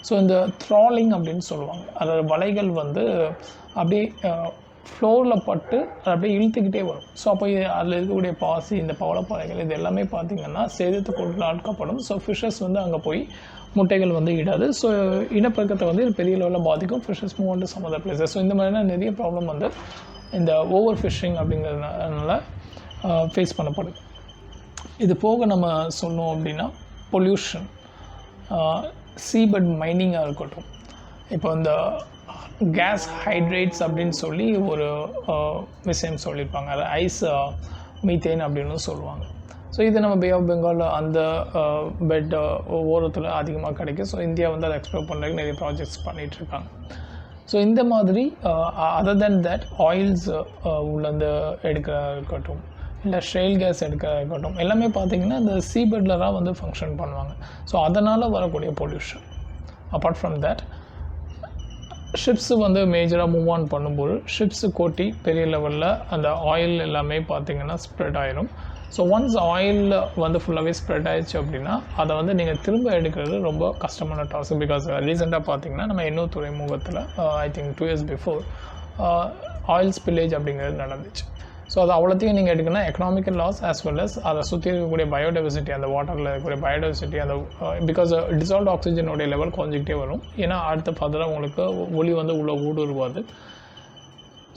ஸோ இந்த த்ராலிங் அப்படின்னு சொல்லுவாங்க. அதாவது வலைகள் வந்து அப்படியே ஃப்ளோரில் பட்டு அது அப்படியே இழுத்துக்கிட்டே வரும். ஸோ அப்போ அதில் இருக்கக்கூடிய பாசி, இந்த பவளப்பாறைகள் இது எல்லாமே பார்த்திங்கன்னா சேதத்துக்கு ஆட்கப்படும். ஸோ ஃபிஷ்ஷஸ் வந்து அங்கே போய் முட்டைகள் வந்து இடாது. ஸோ இனப்பெருக்கத்தை வந்து இது பெரிய லெவலில் பாதிக்கும். Fishes move to some other places. So இந்த மாதிரியான நிறைய ப்ராப்ளம் வந்து இந்த ஓவர் ஃபிஷ்ஷிங் அப்படிங்கிறதுனால ஃபேஸ் பண்ணப்படுது. இது போக நம்ம சொன்னோம் அப்படின்னா பொல்யூஷன், சீபட் மைனிங்காக இருக்கட்டும். இப்போ இந்த கேஸ் ஹைட்ரேட்ஸ் அப்படின்னு சொல்லி ஒரு விஷயம் சொல்லியிருப்பாங்க. அது ஐஸ் மீத்தேன் அப்படின்னு சொல்லுவாங்க. ஸோ இது நம்ம பே ஆஃப் பெங்கால் அந்த பெட் ஓரத்தில் அதிகமாக கிடைக்கும். ஸோ இந்தியா வந்து அதை எக்ஸ்ப்ளோர் பண்ணுறதுக்கு நிறைய ப்ராஜெக்ட்ஸ் பண்ணிகிட்ருக்காங்க. ஸோ இந்த மாதிரி அதர் தென் தட் ஆயில்ஸ் உள்ளேருந்து எடுக்க இருக்கட்டும், இல்லை ஷேல் கேஸ் எடுக்க இருக்கட்டும், எல்லாமே பார்த்திங்கன்னா இந்த சீபெட்டில் தான் வந்து ஃபங்க்ஷன் பண்ணுவாங்க. ஸோ அதனால் வரக்கூடிய pollution. Apart from that ships வந்து மேஜராக மூவ் ஆன் பண்ணும்போது ஷிப்ஸு கோட்டி பெரிய லெவலில் அந்த ஆயில் எல்லாமே பார்த்திங்கன்னா ஸ்ப்ரெட் ஆயிரும். ஸோ ஒன்ஸ் ஆயில் வந்து ஃபுல்லாகவே ஸ்ப்ரெட் ஆயிடுச்சு அப்படின்னா அதை வந்து நீங்கள் திரும்ப எடுக்கிறது ரொம்ப கஷ்டமான டாஸ்க். பிகாஸ் ரீசெண்டாக பார்த்திங்கன்னா நம்ம எண்ணூர் துறைமுகத்தில் I think 2 years before oil spillage அப்படிங்கிறது நடந்துச்சு. ஸோ அது அவ்வளோத்தையும் நீங்கள் எடுக்கணும்னா economical loss as well as அதை சுற்றி இருக்கக்கூடிய பயோடைவர்சிட்டி, அந்த வாட்டரில் இருக்கக்கூடிய பயோடைவர்சிட்டி, அந்த பிகாஸ் டிசால்வ் ஆக்சிஜனுடைய லெவல் குறைஞ்சிக்கிட்டே வரும். ஏன்னா அடுத்த ஃபர்தராக உங்களுக்கு ஒளி வந்து உள்ள ஊடுருவாது.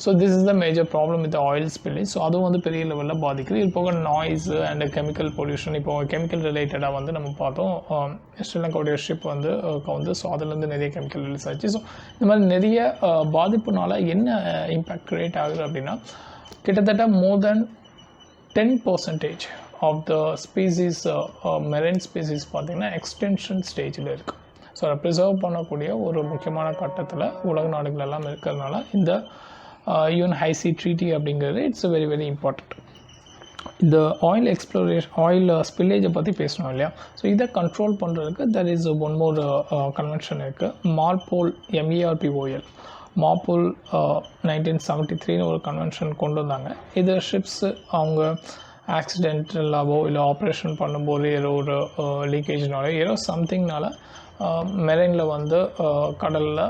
So this is the major problem with oil spillage. So அதுவும் வந்து பெரிய லெவலில் பாதிக்குது. இது போக நாய்ஸு அண்ட் கெமிக்கல் பொல்யூஷன். இப்போ கெமிக்கல் ரிலேட்டடாக வந்து நம்ம பார்த்தோம் ஸ்ரீலங்காவுடைய ஷிப் வந்து கவுந்து. ஸோ அதுலேருந்து நிறைய கெமிக்கல் ரிலீஸ் ஆச்சு. ஸோ இந்த மாதிரி நிறைய பாதிப்புனால என்ன இம்பேக்ட் க்ரியேட் ஆகுது அப்படின்னா கிட்டத்தட்ட more than 10% of the species marine species பார்த்திங்கன்னா எக்ஸ்டென்ஷன் ஸ்டேஜில் இருக்குது. ஸோ அதை ப்ரிசர்வ் பண்ணக்கூடிய ஒரு முக்கியமான கட்டத்தில் உலக நாடுகள் எல்லாம் இருக்கிறதுனால இந்த யூஎன் ஹைசி ட்ரீட்டி அப்படிங்கிறது இட்ஸ் வெரி வெரி இம்பார்ட்டண்ட். இந்த ஆயில் எக்ஸ்ப்ளோரேஷன், ஆயில் ஸ்பில்லேஜை பற்றி பேசணும் இல்லையா? ஸோ இதை கண்ட்ரோல் பண்ணுறதுக்கு there is one more convention இருக்குது, மார்போல், MERPOL. மார்போல் 1973 ஒரு கன்வென்ஷன் கொண்டு வந்தாங்க. இது ஷிப்ஸு அவங்க ஆக்சிடென்டலாவோ இல்லை ஆப்ரேஷன் பண்ணும்போது ஏதோ ஒரு லீக்கேஜ்னால ஏதோ சம்திங்னால மெரைனில் வந்து கடலில்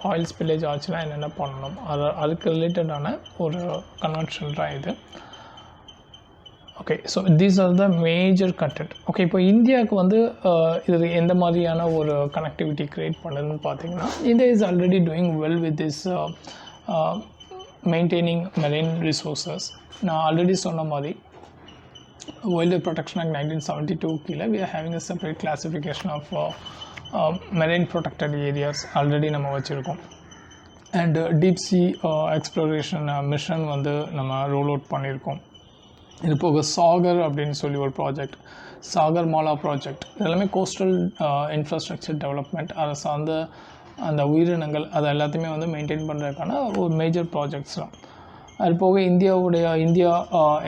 ஆயில் ஸ்பில்லேஜ் ஆச்சுன்னா என்னென்ன பண்ணணும், அதுக்கு ரிலேட்டடான ஒரு கன்வென்ஷன் தான் இது. Okay, so these are the major content. Okay, இப்போ இந்தியாவுக்கு வந்து இது எந்த மாதிரியான ஒரு கனெக்டிவிட்டி க்ரியேட் பண்ணுதுன்னு பார்த்தீங்கன்னா, India is already doing well with this maintaining marine resources. நான் ஆல்ரெடி சொன்ன மாதிரி Wild Life Protection Act 1972 கீழே we are having a separate classification of marine protected areas already நம்ம வச்சுருக்கோம். And deep C exploration mission வந்து நம்ம roll out பண்ணியிருக்கோம். இது போக சாகர் அப்படின்னு சொல்லி ஒரு ப்ராஜெக்ட், சாகர் மாலா ப்ராஜெக்ட், இதெல்லாமே கோஸ்டல் இன்ஃப்ராஸ்ட்ரக்சர் டெவலப்மெண்ட், அதை சார்ந்த அந்த உயிரினங்கள் அதை எல்லாத்தையுமே வந்து மெயின்டைன் பண்ணுறதுக்கான ஒரு மேஜர் ப்ராஜெக்ட்ஸ் தான். அது போக இந்தியா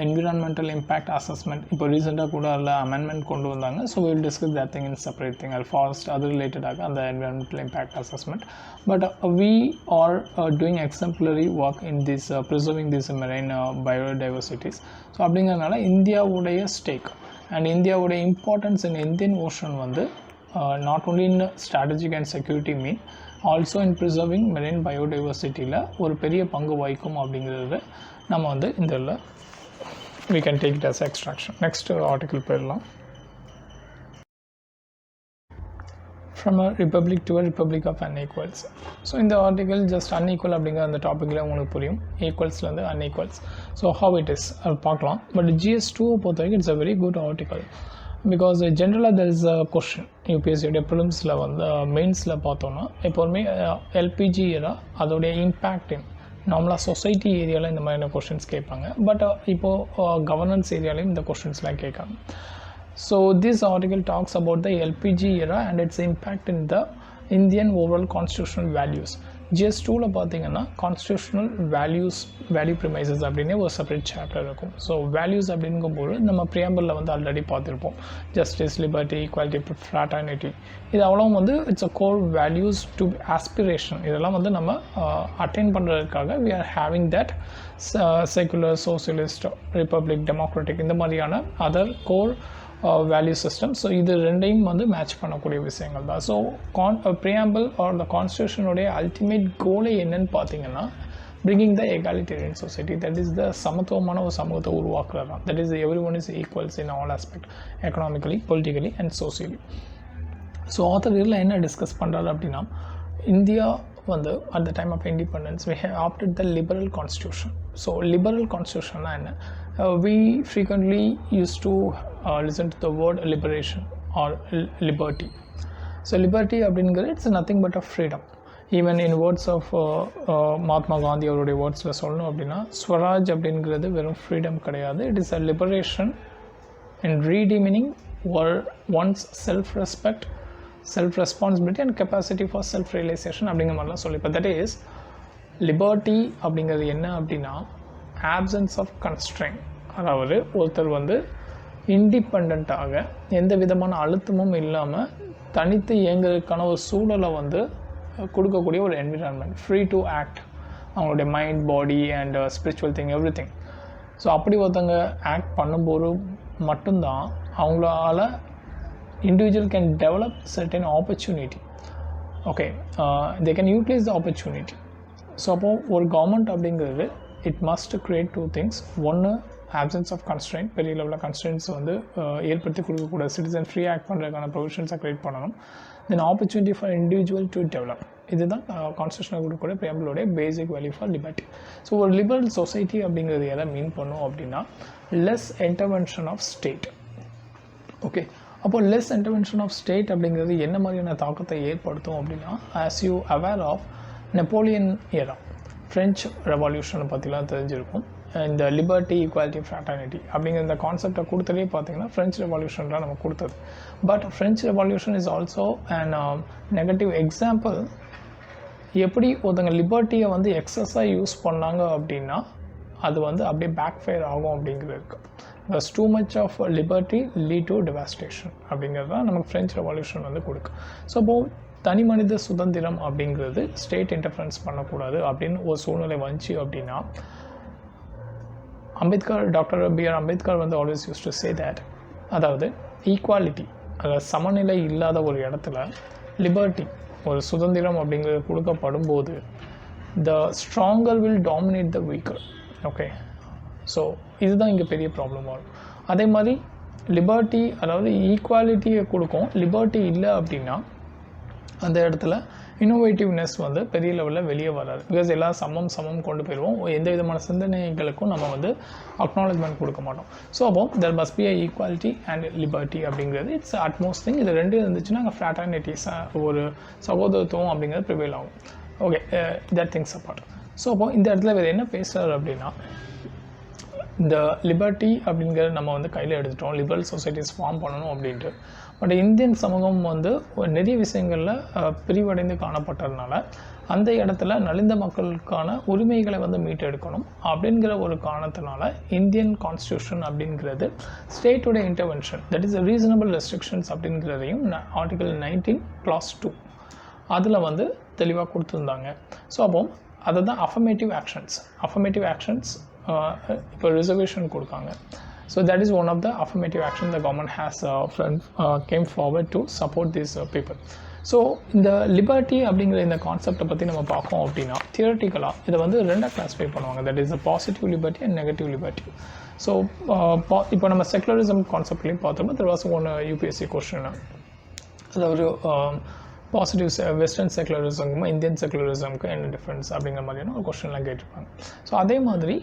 என்விரான்மெண்டல் இம்பேக்ட் அசஸ்மெண்ட் இப்போ ரீசெண்டாக கூட அதில் அமெண்ட்மெண்ட் கொண்டு வந்தாங்க. So will discuss that thing in separate thing. அது ஃபாரஸ்ட் அது ரிலேட்டடாக அந்த environmental impact assessment. But we are doing exemplary work in this preserving this marine biodiversities. So அப்படிங்கிறதுனால இந்தியாவுடைய ஸ்டேக் அண்ட் இந்தியாவுடைய இம்பார்ட்டன்ஸ் இன் இந்தியன் ஓஷன் வந்து not only in strategic and security mean also in preserving marine பயோடைவர்சிட்டியில் ஒரு பெரிய பங்கு வகிக்கும் அப்படிங்கிறது நம்ம வந்து இந்த we can take it as extraction. Next article போயிடலாம். from a republic to a republic of unequals. So in the article just unequal அப்படிங்கிற அந்த டாப்பிக்கில் உங்களுக்கு புரியும், ஈக்குவல்ஸ்லேருந்து unequals. So how it is பார்க்கலாம். பட் GS2 பொறுத்த வரைக்கும் it's a very good article because generally there is a question யூபிஎஸ்சியோடைய ப்ரிலிம்ஸில் வந்து மெயின்ஸில் பார்த்தோன்னா எப்போதுமே எல்பிஜி era அதோடைய இம்பேக்ட் நார்மலாக சொசைட்டி ஏரியாவில் இந்த மாதிரியான கொஷின்ஸ் கேட்பாங்க. பட் இப்போது கவர்னன்ஸ் ஏரியாலையும் இந்த கொஷின்ஸ்லாம் கேட்காங்க. So this article talks about the LPG era and its impact in the Indian overall constitutional values. GS2ல பார்த்தீங்கன்னா constitutional values value premises அப்படின்னே ஒரு செப்பரேட் சாப்டர் இருக்கும். ஸோ வேல்யூஸ் அப்படிங்கும்போது நம்ம ப்ரியாம்பிளில் வந்து ஆல்ரெடி பார்த்துருப்போம், ஜஸ்டிஸ், லிபர்ட்டி, ஈக்குவாலிட்டி, ஃப்ராட்டர்னிட்டி. இது அவ்வளோ வந்து it's a core values to aspiration. இதெல்லாம் வந்து நம்ம அட்டைன் பண்ணுறதுக்காக we are having that secular, socialist, republic, democratic இந்த மாதிரியான other core value system. So இது ரெண்டையும் வந்து மேட்ச் பண்ணக்கூடிய விஷயங்கள் தான். ஸோ ப்ரியாம்பிள் ஆர் த கான்ஸ்டியூஷனுடைய அல்டிமேட் கோலே என்னன்னு பார்த்தீங்கன்னா bringing the egalitarian society, that is the சமத்துவமான ஒரு சமூகத்தை உருவாக்குறது தான். that is everyone is equals in all aspect, economically, politically and socially. So author இதில் என்ன டிஸ்கஸ் பண்ணுறாரு அப்படின்னா, இந்தியா வந்து at the time of independence we have opted the liberal constitution. So liberal கான்ஸ்டியூஷன்னா என்ன? We frequently used to listen to the word liberation or liberty. So liberty அப்படிங்கிறது it's nothing but a freedom. Even in words of Mahatma Gandhi அவருடைய வேர்ட்ஸில் சொல்லணும் அப்படின்னா, ஸ்வராஜ் அப்படிங்கிறது வெறும் freedom கிடையாது, it is a liberation in redeeming one's self-respect, self-responsibility and capacity for self-realization அப்படிங்கிற மாதிரிலாம் சொல்லி. இப்போ தட் இஸ் லிபர்ட்டி அப்படிங்கிறது என்ன அப்படின்னா ஆப்சன்ஸ் ஆஃப் கன்ஸ்ட்ரெயின். அதாவது ஒருத்தர் வந்து இண்டிபெண்ட்டாக எந்த விதமான அழுத்தமும் இல்லாமல் தனித்து இயங்குறதுக்கான ஒரு சூழலை வந்து கொடுக்கக்கூடிய ஒரு என்விரான்மெண்ட், ஃப்ரீ டு ஆக்ட், அவங்களுடைய mind, body and spiritual thing, everything. So அப்படி ஒருத்தங்க ஆக்ட் பண்ணும்போது மட்டும்தான் அவங்களால individual can develop certain opportunity. Okay, they can utilise the opportunity. So அப்போது ஒரு கவர்மெண்ட் அப்படிங்கிறது it must create two things. ஒன்று ஆப்சன்ஸ் ஆஃப் கன்ஸ்ட்ரெயின், பெரிய லெவலில் கன்ஸ்ட்ரெயின்ஸ் வந்து ஏற்படுத்தி கொடுக்கக்கூட சிட்டிசன் ஃப்ரீ ஆக்ட் பண்ணுறதுக்கான ப்ரொவிஷன்ஸை க்ரியேட் பண்ணணும். Then opportunity for individual to develop. இதுதான் கான்ஸ்டியூஷனில் கொடுக்கக்கூடிய பிரியாம்பிளோடைய basic value for liberty. So ஒரு லிபரல் சொசைட்டி அப்படிங்கிறது எதை மீன் பண்ணும் அப்படின்னா less intervention of state. Okay, அப்போது லெஸ் இன்டர்வென்ஷன் ஆஃப் ஸ்டேட் அப்படிங்கிறது என்ன மாதிரியான தாக்கத்தை ஏற்படுத்தும் அப்படின்னா, as you aware of Napoleon era, French ரெவல்யூஷனை பற்றிலாம் தெரிஞ்சிருக்கும். இந்த லிபர்ட்டி, ஈக்குவாலிட்டி, ஃப்ராட்டர்னிட்டி அப்படிங்கிற இந்த கான்செப்டை கொடுத்ததே பார்த்தீங்கன்னா ஃப்ரெஞ்ச் ரெவல்யூஷன்லாம் நம்ம கொடுத்தது. But French revolution is also and negative example. எப்படி ஒருத்தங்க லிபர்ட்டியை வந்து எக்ஸஸாக யூஸ் பண்ணாங்க அப்படின்னா அது வந்து அப்படியே பேக் ஃபயர் ஆகும் அப்படிங்கிறது இருக்குது. Because too much of liberty lead to devastation அப்படிங்கிறது தான் நமக்கு ஃப்ரெஞ்ச் ரெவல்யூஷன் வந்து கொடுக்கும். ஸோ அப்போது தனி மனித சுதந்திரம் அப்படிங்கிறது ஸ்டேட் இன்டர்ஃபரன்ஸ் பண்ணக்கூடாது அப்படின்னு ஒரு சூழ்நிலை வந்துச்சு அப்படின்னா, அம்பேத்கர், டாக்டர் B.R. அம்பேத்கர் வந்து always use to say that, அதாவது ஈக்குவாலிட்டி, அதாவது சமநிலை இல்லாத ஒரு இடத்துல லிபர்ட்டி, ஒரு சுதந்திரம் அப்படிங்கிறது கொடுக்கப்படும் போது த stronger will dominate the weaker. Okay, so இதுதான் இங்கே பெரிய ப்ராப்ளம் வரும். அதே மாதிரி லிபர்ட்டி, அதாவது ஈக்குவாலிட்டியை கொடுக்கும், லிபர்ட்டி இல்லை அப்படின்னா அந்த இடத்துல இன்னோவேட்டிவ்னஸ் வந்து பெரிய லெவலில் வெளியே வராது. பிகாஸ் எல்லாம் சமம் கொண்டு போயிடுவோம், எந்த விதமான சிந்தனைகளுக்கும் நம்ம வந்து அக்னாலஜ்மெண்ட் கொடுக்க மாட்டோம். ஸோ அப்போ there must be equality and liberty அப்படிங்கிறது இட்ஸ் அட்மோஸ்ட் திங். இது ரெண்டு இருந்துச்சுன்னா அங்கே ஃப்ராட்டர்னிட்டிஸ், ஒரு சகோதரத்துவம் அப்படிங்கிறது ப்ரிவேல் ஆகும். Okay, that things apart. So அப்போ இந்த இடத்துல வேறு என்ன பேசுகிறார் அப்படின்னா, இந்த லிபர்ட்டி அப்படிங்கிறது நம்ம வந்து கையில் எடுத்துட்டோம், லிபரல் சொசைட்டிஸ் ஃபார்ம் பண்ணணும் அப்படின்ட்டு. பட் இந்தியன் சமூகம் வந்து நிறைய விஷயங்களில் பிரிவடைந்து காணப்பட்டதுனால அந்த இடத்துல நலிந்த மக்களுக்கான உரிமைகளை வந்து மீட்டெடுக்கணும் அப்படிங்கிற ஒரு காரணத்தினால இந்தியன் கான்ஸ்டியூஷன் அப்படிங்கிறது ஸ்டேட்டோட intervention, that is reasonable restrictions அப்படிங்கிறதையும் ஆர்டிகல் 19 clause 2 அதில் வந்து தெளிவாக கொடுத்துருந்தாங்க. ஸோ அப்போ அதை தான் அஃபர்மேட்டிவ் ஆக்ஷன்ஸ் இப்போ ரிசர்வேஷன் கொடுக்காங்க. So that is one of the affirmative action the government has came forward to support these people. So இந்த லிபர்ட்டி அப்படிங்கிற இந்த கான்செப்டை பற்றி நம்ம பார்க்கோம் அப்படின்னா தியரட்டிக்கலாக இதை வந்து ரெண்டாக கிளாஸிஃபை பண்ணுவாங்க. That is a positive liberty and negative liberty. So இப்போ நம்ம செக்குலரிசம் கான்செப்ட்லேயும் பார்த்தோம்னா there was one UPSC question, அதாவது பாசிட்டிவ் வெஸ்டர்ன் செக்குலரிசமுக்கும் இந்தியன் செக்குலரிசமுக்கும் என்ன டிஃப்ரென்ஸ் அப்படிங்கிற மாதிரியான ஒரு கொஸ்டின்லாம் கேட்டிருப்பாங்க. ஸோ அதே மாதிரி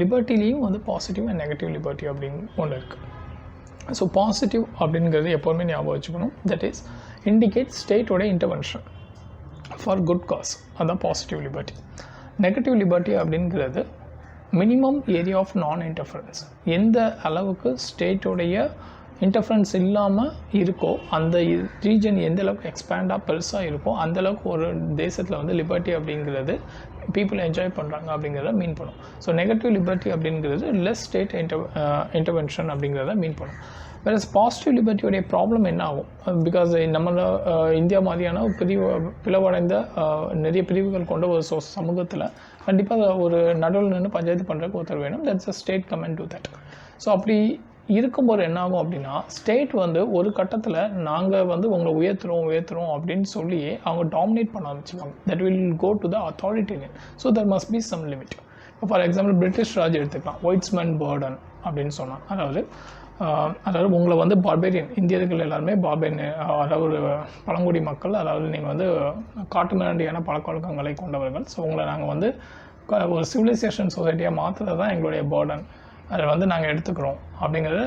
லிபர்ட்டிலையும் வந்து பாசிட்டிவ் அண்ட் நெகட்டிவ் லிபர்ட்டி அப்படின்னு ஒன்று இருக்குது. ஸோ பாசிட்டிவ் அப்படிங்கிறது எப்போவுமே ஞாபகம் வச்சுக்கணும், தட் இஸ் இண்டிகேட் ஸ்டேட்டோட இன்டர்வென்ஷன் ஃபார் குட் காஸ், அதுதான் பாசிட்டிவ் லிபர்ட்டி. நெகட்டிவ் லிபர்ட்டி அப்படிங்கிறது minimum area of non interference, எந்த அளவுக்கு ஸ்டேட்டோடைய இன்டர்ஃபரன்ஸ் இல்லாமல் இருக்கோ, அந்த ரீஜன் எந்த அளவுக்கு எக்ஸ்பேண்டாக பெருசாக இருக்கோ அந்தளவுக்கு ஒரு தேசத்தில் வந்து லிபர்ட்டி அப்படிங்கிறது பீப்புள் என்ஜாய் பண்ணுறாங்க அப்படிங்கிறத மீன் பண்ணும். ஸோ நெகட்டிவ் லிபர்ட்டி அப்படிங்கிறது லெஸ் ஸ்டேட் இன்டர்வென்ஷன் அப்படிங்கிறத மீன் பண்ணும். வேறு பாசிட்டிவ் லிபர்ட்டியோடைய ப்ராப்ளம் என்ன ஆகும், பிகாஸ் நம்ம இந்தியா மாதிரியான பிளவடைந்த நிறைய பிரிவுகள் கொண்ட ஒரு சமூகத்தில் கண்டிப்பாக ஒரு நடுவில் நின்று பஞ்சாயத்து பண்ணுறதுக்கு ஒருத்தர் வேணும். That's a state comment to that. So அப்படி இருக்கும்போது என்ன ஆகும் அப்படின்னா, ஸ்டேட் வந்து ஒரு கட்டத்தில் நாங்கள் வந்து உங்களை உயர்த்துறோம் அப்படின்னு சொல்லி அவங்க டாமினேட் பண்ண ஆரம்பிச்சுவாங்க. That will go to the authoritarian. So that must be some limit. இப்போ ஃபார் எக்ஸாம்பிள் பிரிட்டிஷ் ராஜ் எடுத்துக்கலாம், ஒயிட்ஸ்மேன் பர்டன் அப்படின்னு சொன்னான். அதாவது உங்களை வந்து பார்பேரியன், இந்தியர்கள் எல்லாருமே பார்பேரியன், அதாவது ஒரு பழங்குடி மக்கள், அதாவது நீங்கள் வந்து காட்டு மிராண்டியான பழக்க வழக்கங்களை கொண்டவர்கள். ஸோ உங்களை நாங்கள் வந்து ஒரு சிவிலைசேஷன் சொசைட்டியாக மாற்றுறது தான் எங்களுடைய பர்டன், அதை வந்து நாங்கள் எடுத்துக்கிறோம் அப்படிங்கிறது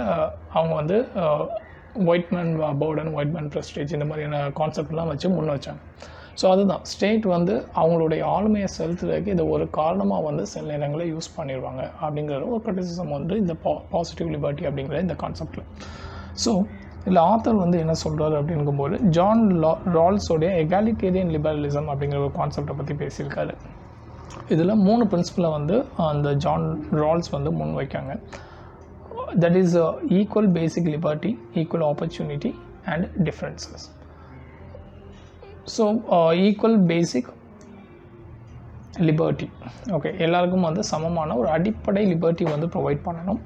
அவங்க வந்து ஒயிட்மேன் பர்டன், ஒயிட்மேன் ப்ரெஸ்டேஜ் இந்த மாதிரியான கான்செப்ட்லாம் வச்சு முன் வச்சாங்க. ஸோ அதுதான் ஸ்டேட் வந்து அவங்களுடைய ஆளுமையை செலுத்துறதுக்கு இதை ஒரு காரணமாக வந்து சில நேரங்களில் யூஸ் பண்ணிடுவாங்க அப்படிங்கிற ஒரு கிரிட்டிசிசம் வந்து இந்த பாசிட்டிவ் லிபர்ட்டி அப்படிங்கிற இந்த கான்செப்டில். ஸோ இதில் ஆத்தர் வந்து என்ன சொல்கிறாரு அப்படிங்கும்போது, ஜான் ரால்ஸோடைய எகாலிட்டேரியன் லிபரலிசம் அப்படிங்கிற ஒரு கான்செப்டை பற்றி பேசியிருக்காரு. இதில் 3 பிரின்சிபலை வந்து அந்த ஜான் ரால்ஸ் வந்து முன் வைக்காங்க. That is equal basic liberty, equal opportunity and differences. So equal basic liberty, okay, எல்லாருக்கும் வந்து சமமான ஒரு அடிப்படை லிபர்ட்டி வந்து ப்ரொவைட் பண்ணணும்.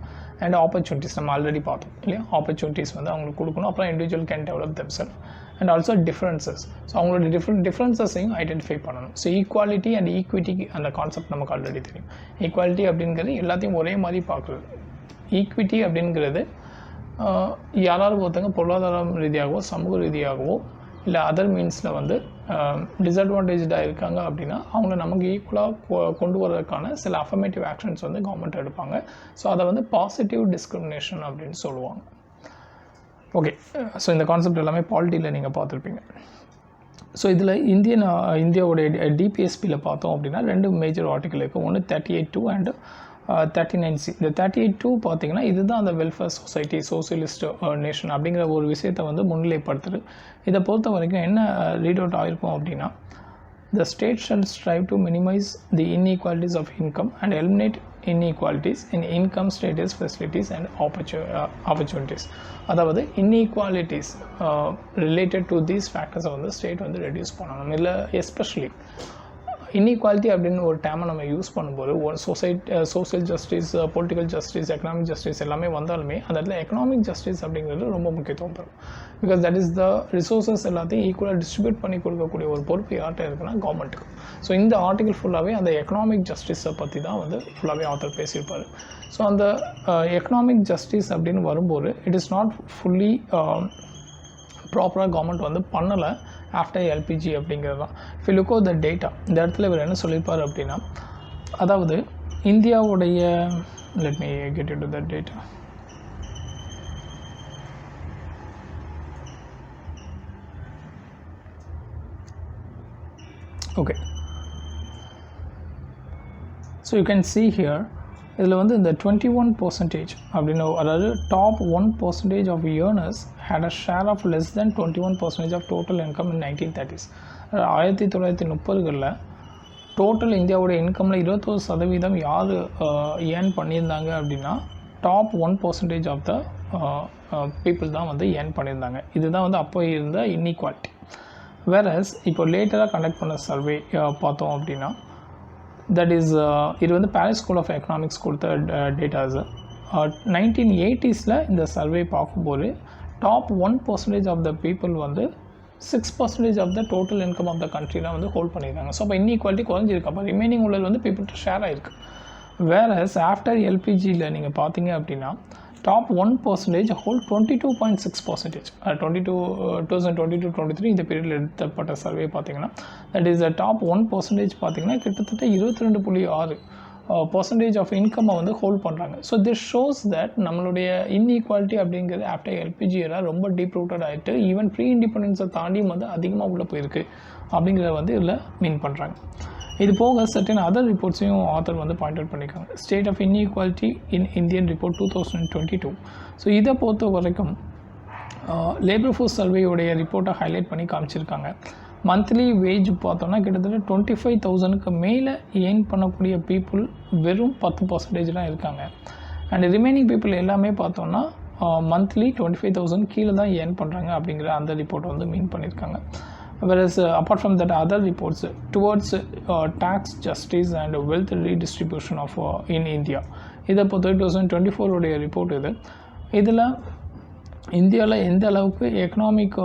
அண்ட் ஆப்பர்ச்சுனிட்டிஸ் நம்ம ஆல்ரெடி பார்த்தோம் இல்லையா, ஆப்பர்ச்சுனிட்டிஸ் வந்து அவங்களுக்கு கொடுக்கணும். அப்புறம் individual can develop themself. And also differences, so அவங்களோட டிஃப்ரென்சஸையும் ஐடென்டிஃபை பண்ணணும். ஸோ ஈக்குவாலிட்டி அண்ட் ஈக்விட்டி அந்த கான்செப்ட் நமக்கு ஆல்ரெடி தெரியும். ஈக்குவாலிட்டி அப்படிங்கிறது எல்லாத்தையும் ஒரே மாதிரி பார்க்குறது. ஈக்விட்டி அப்படிங்கிறது யாராவது ஒருத்தங்க பொருளாதாரம் ரீதியாகவோ சமூக ரீதியாகவோ இல்லை அதர் மீன்ஸில் வந்து டிஸ்அட்வான்டேஜாக இருக்காங்க அப்படின்னா அவங்கள நமக்கு ஈக்குவலாக கொண்டு வரதுக்கான சில அஃபர்மேட்டிவ் ஆக்ஷன்ஸ் வந்து கவர்மெண்ட் எடுப்பாங்க. ஸோ அதை வந்து பாசிட்டிவ் டிஸ்கிரிமினேஷன் அப்படின்னு சொல்லுவாங்க. ஓகே, ஸோ இந்த கான்செப்ட் எல்லாமே பாலிட்டியில் நீங்கள் பார்த்துருப்பீங்க. ஸோ இதில் இந்தியாவுடைய டிபிஎஸ்பியில் பார்த்தோம் அப்படின்னா 2 மேஜர் ஆர்டிக்கல் இருக்குது. ஒன்று 38(2) அண்ட் 39C. இந்த 38(2) பார்த்தீங்கன்னா இதுதான் அந்த வெல்ஃபேர் சொசைட்டி, சோசியலிஸ்ட் நேஷன் அப்படிங்கிற ஒரு விஷயத்தை வந்து முன்னிலைப்படுத்துது. இதை பொறுத்த வரைக்கும் என்ன ரீட் அவுட் ஆகிருக்கும் அப்படின்னா, the state shall strive to minimize the inequalities of income and eliminate inequalities in income, status, facilities and opportunities. அதாவது inequalities related to these factors வந்து ஸ்டேட் வந்து ரெடியூஸ் பண்ணணும். இல்லை எஸ்பெஷலி இன்இக்வாலிட்டி அப்படின்னு ஒரு டேமை நம்ம யூஸ் பண்ணும்போது social justice, political justice, economic justice எல்லாமே வந்தாலுமே அந்த இடத்துல எக்கனாமிக் ஜஸ்டிஸ் அப்படிங்கிறது ரொம்ப முக்கியத்துவம் பெறும். Because that is the resources எல்லாத்தையும் ஈக்குவலாக டிஸ்ட்ரிபியூட் பண்ணி கொடுக்கக்கூடிய ஒரு பொறுப்பு யார்கிட்ட இருக்குன்னா கவர்மெண்ட்டுக்கு. ஸோ இந்த ஆர்டிகல் ஃபுல்லாகவே அந்த எக்கனாமிக் ஜஸ்டிஸை பற்றி தான் வந்து ஃபுல்லாகவே ஆத்தர் பேசியிருப்பார். ஸோ அந்த எக்கனாமிக் ஜஸ்டிஸ் அப்படின்னு வரும்போது இட் இஸ் நாட் ஃபுல்லி ப்ராப்பராக கவர்மெண்ட் வந்து பண்ணலை ஆஃப்டர் எல்பிஜி அப்படிங்கிறது தான். If you look at the data, இந்த இடத்துல இவர் என்ன சொல்லியிருப்பார் அப்படின்னா, அதாவது இந்தியாவுடைய let me get into the data. Okay, so you can see here இதில் வந்து இந்த 21% அப்படின்னு, அதாவது top 1% of earners had a share of less than 21% of total income in 1930s. 1930களில் டோட்டல் இந்தியாவோட இன்கமில் 21% யார் ஏர்ன் பண்ணியிருந்தாங்க அப்படின்னா டாப் 1% ஆஃப் த பீப்புள் தான் வந்து ஏர்ன் பண்ணியிருந்தாங்க. இதுதான் வந்து அப்போ இருந்த இன்இக்வாலிட்டி. வேறஸ் இப்போ லேட்டராக கண்டக்ட் பண்ண சர்வே பார்த்தோம் அப்படின்னா, தட் இஸ் இது வந்து பாரிஸ் ஸ்கூல் ஆஃப் எக்கனாமிக்ஸ் கொடுத்த டேட்டாஸு. 1980s இந்த சர்வே பார்க்கும்போது டாப் 1% ஆஃப் த பீப்புள் வந்து 6% of the total income of the கண்ட்ரியில் வந்து ஹோல்ட் பண்ணியிருக்காங்க. ஸோ அப்போ இன்இக்வாலிட்டி குறைஞ்சிருக்கு. அப்போ ரிமைனிங் உள்ளது வந்து பீப்புள்கிட்ட ஷேர் ஆகிருக்கு. வேறஸ் ஆஃப்டர் எல்பிஜியில் நீங்கள் பார்த்தீங்க அப்படின்னா டாப் 1% ஹோல்ட் 22.6%. 2022-23 இந்த பீரியடில் எடுத்தப்பட்ட சர்வே பார்த்தீங்கன்னா தட் இஸ் டாப் 1% பார்த்தீங்கன்னா கிட்டத்தட்ட 22.6% ஆஃப் இன்கம்மை வந்து ஹோல்ட் பண்ணுறாங்க. ஸோ திஸ் ஷோஸ் தட் நம்மளுடைய இன்இக்வாலிட்டி அப்படிங்கிறது ஆஃப்டர் எல்பிஜி எல்லாம் ரொம்ப டீப் ரூட்டட் ஆகிட்டு ஈவன் ப்ரீ இண்டிபெண்டன்ஸை தாண்டியும் வந்து அதிகமாக உள்ளே போயிருக்கு அப்படிங்கிறத வந்து இதில் மீன் பண்ணுறாங்க. இது போக சர்டன் அதர் ரிப்போர்ட்ஸையும் ஆத்தர் வந்து பாயிண்ட் அவுட் பண்ணியிருக்காங்க. State of inequality in Indian report 2022. So இதை பொறுத்த வரைக்கும் லேபர் ஃபோர்ஸ் சர்வேயோடைய ரிப்போர்ட்டை ஹைலைட் பண்ணி காமிச்சிருக்காங்க. மந்த்லி வேஜ் பார்த்தோன்னா கிட்டத்தட்ட 25,000க்கு மேலே ஏர்ன் பண்ணக்கூடிய பீப்புள் வெறும் 10% தான் இருக்காங்க. அண்ட் ரிமைனிங் பீப்புள் எல்லாமே பார்த்தோன்னா மந்த்லி 25,000 கீழே தான் ஏர்ன் பண்ணுறாங்க அப்படிங்கிற அந்த ரிப்போர்ட்டை வந்து மீன் பண்ணியிருக்காங்க. Whereas apart from that other reports towards tax justice and wealth redistribution of in India, இதை பொறுத்த 2024 உடைய ரிப்போர்ட் இதில் இந்தியாவில் எந்த அளவுக்கு economic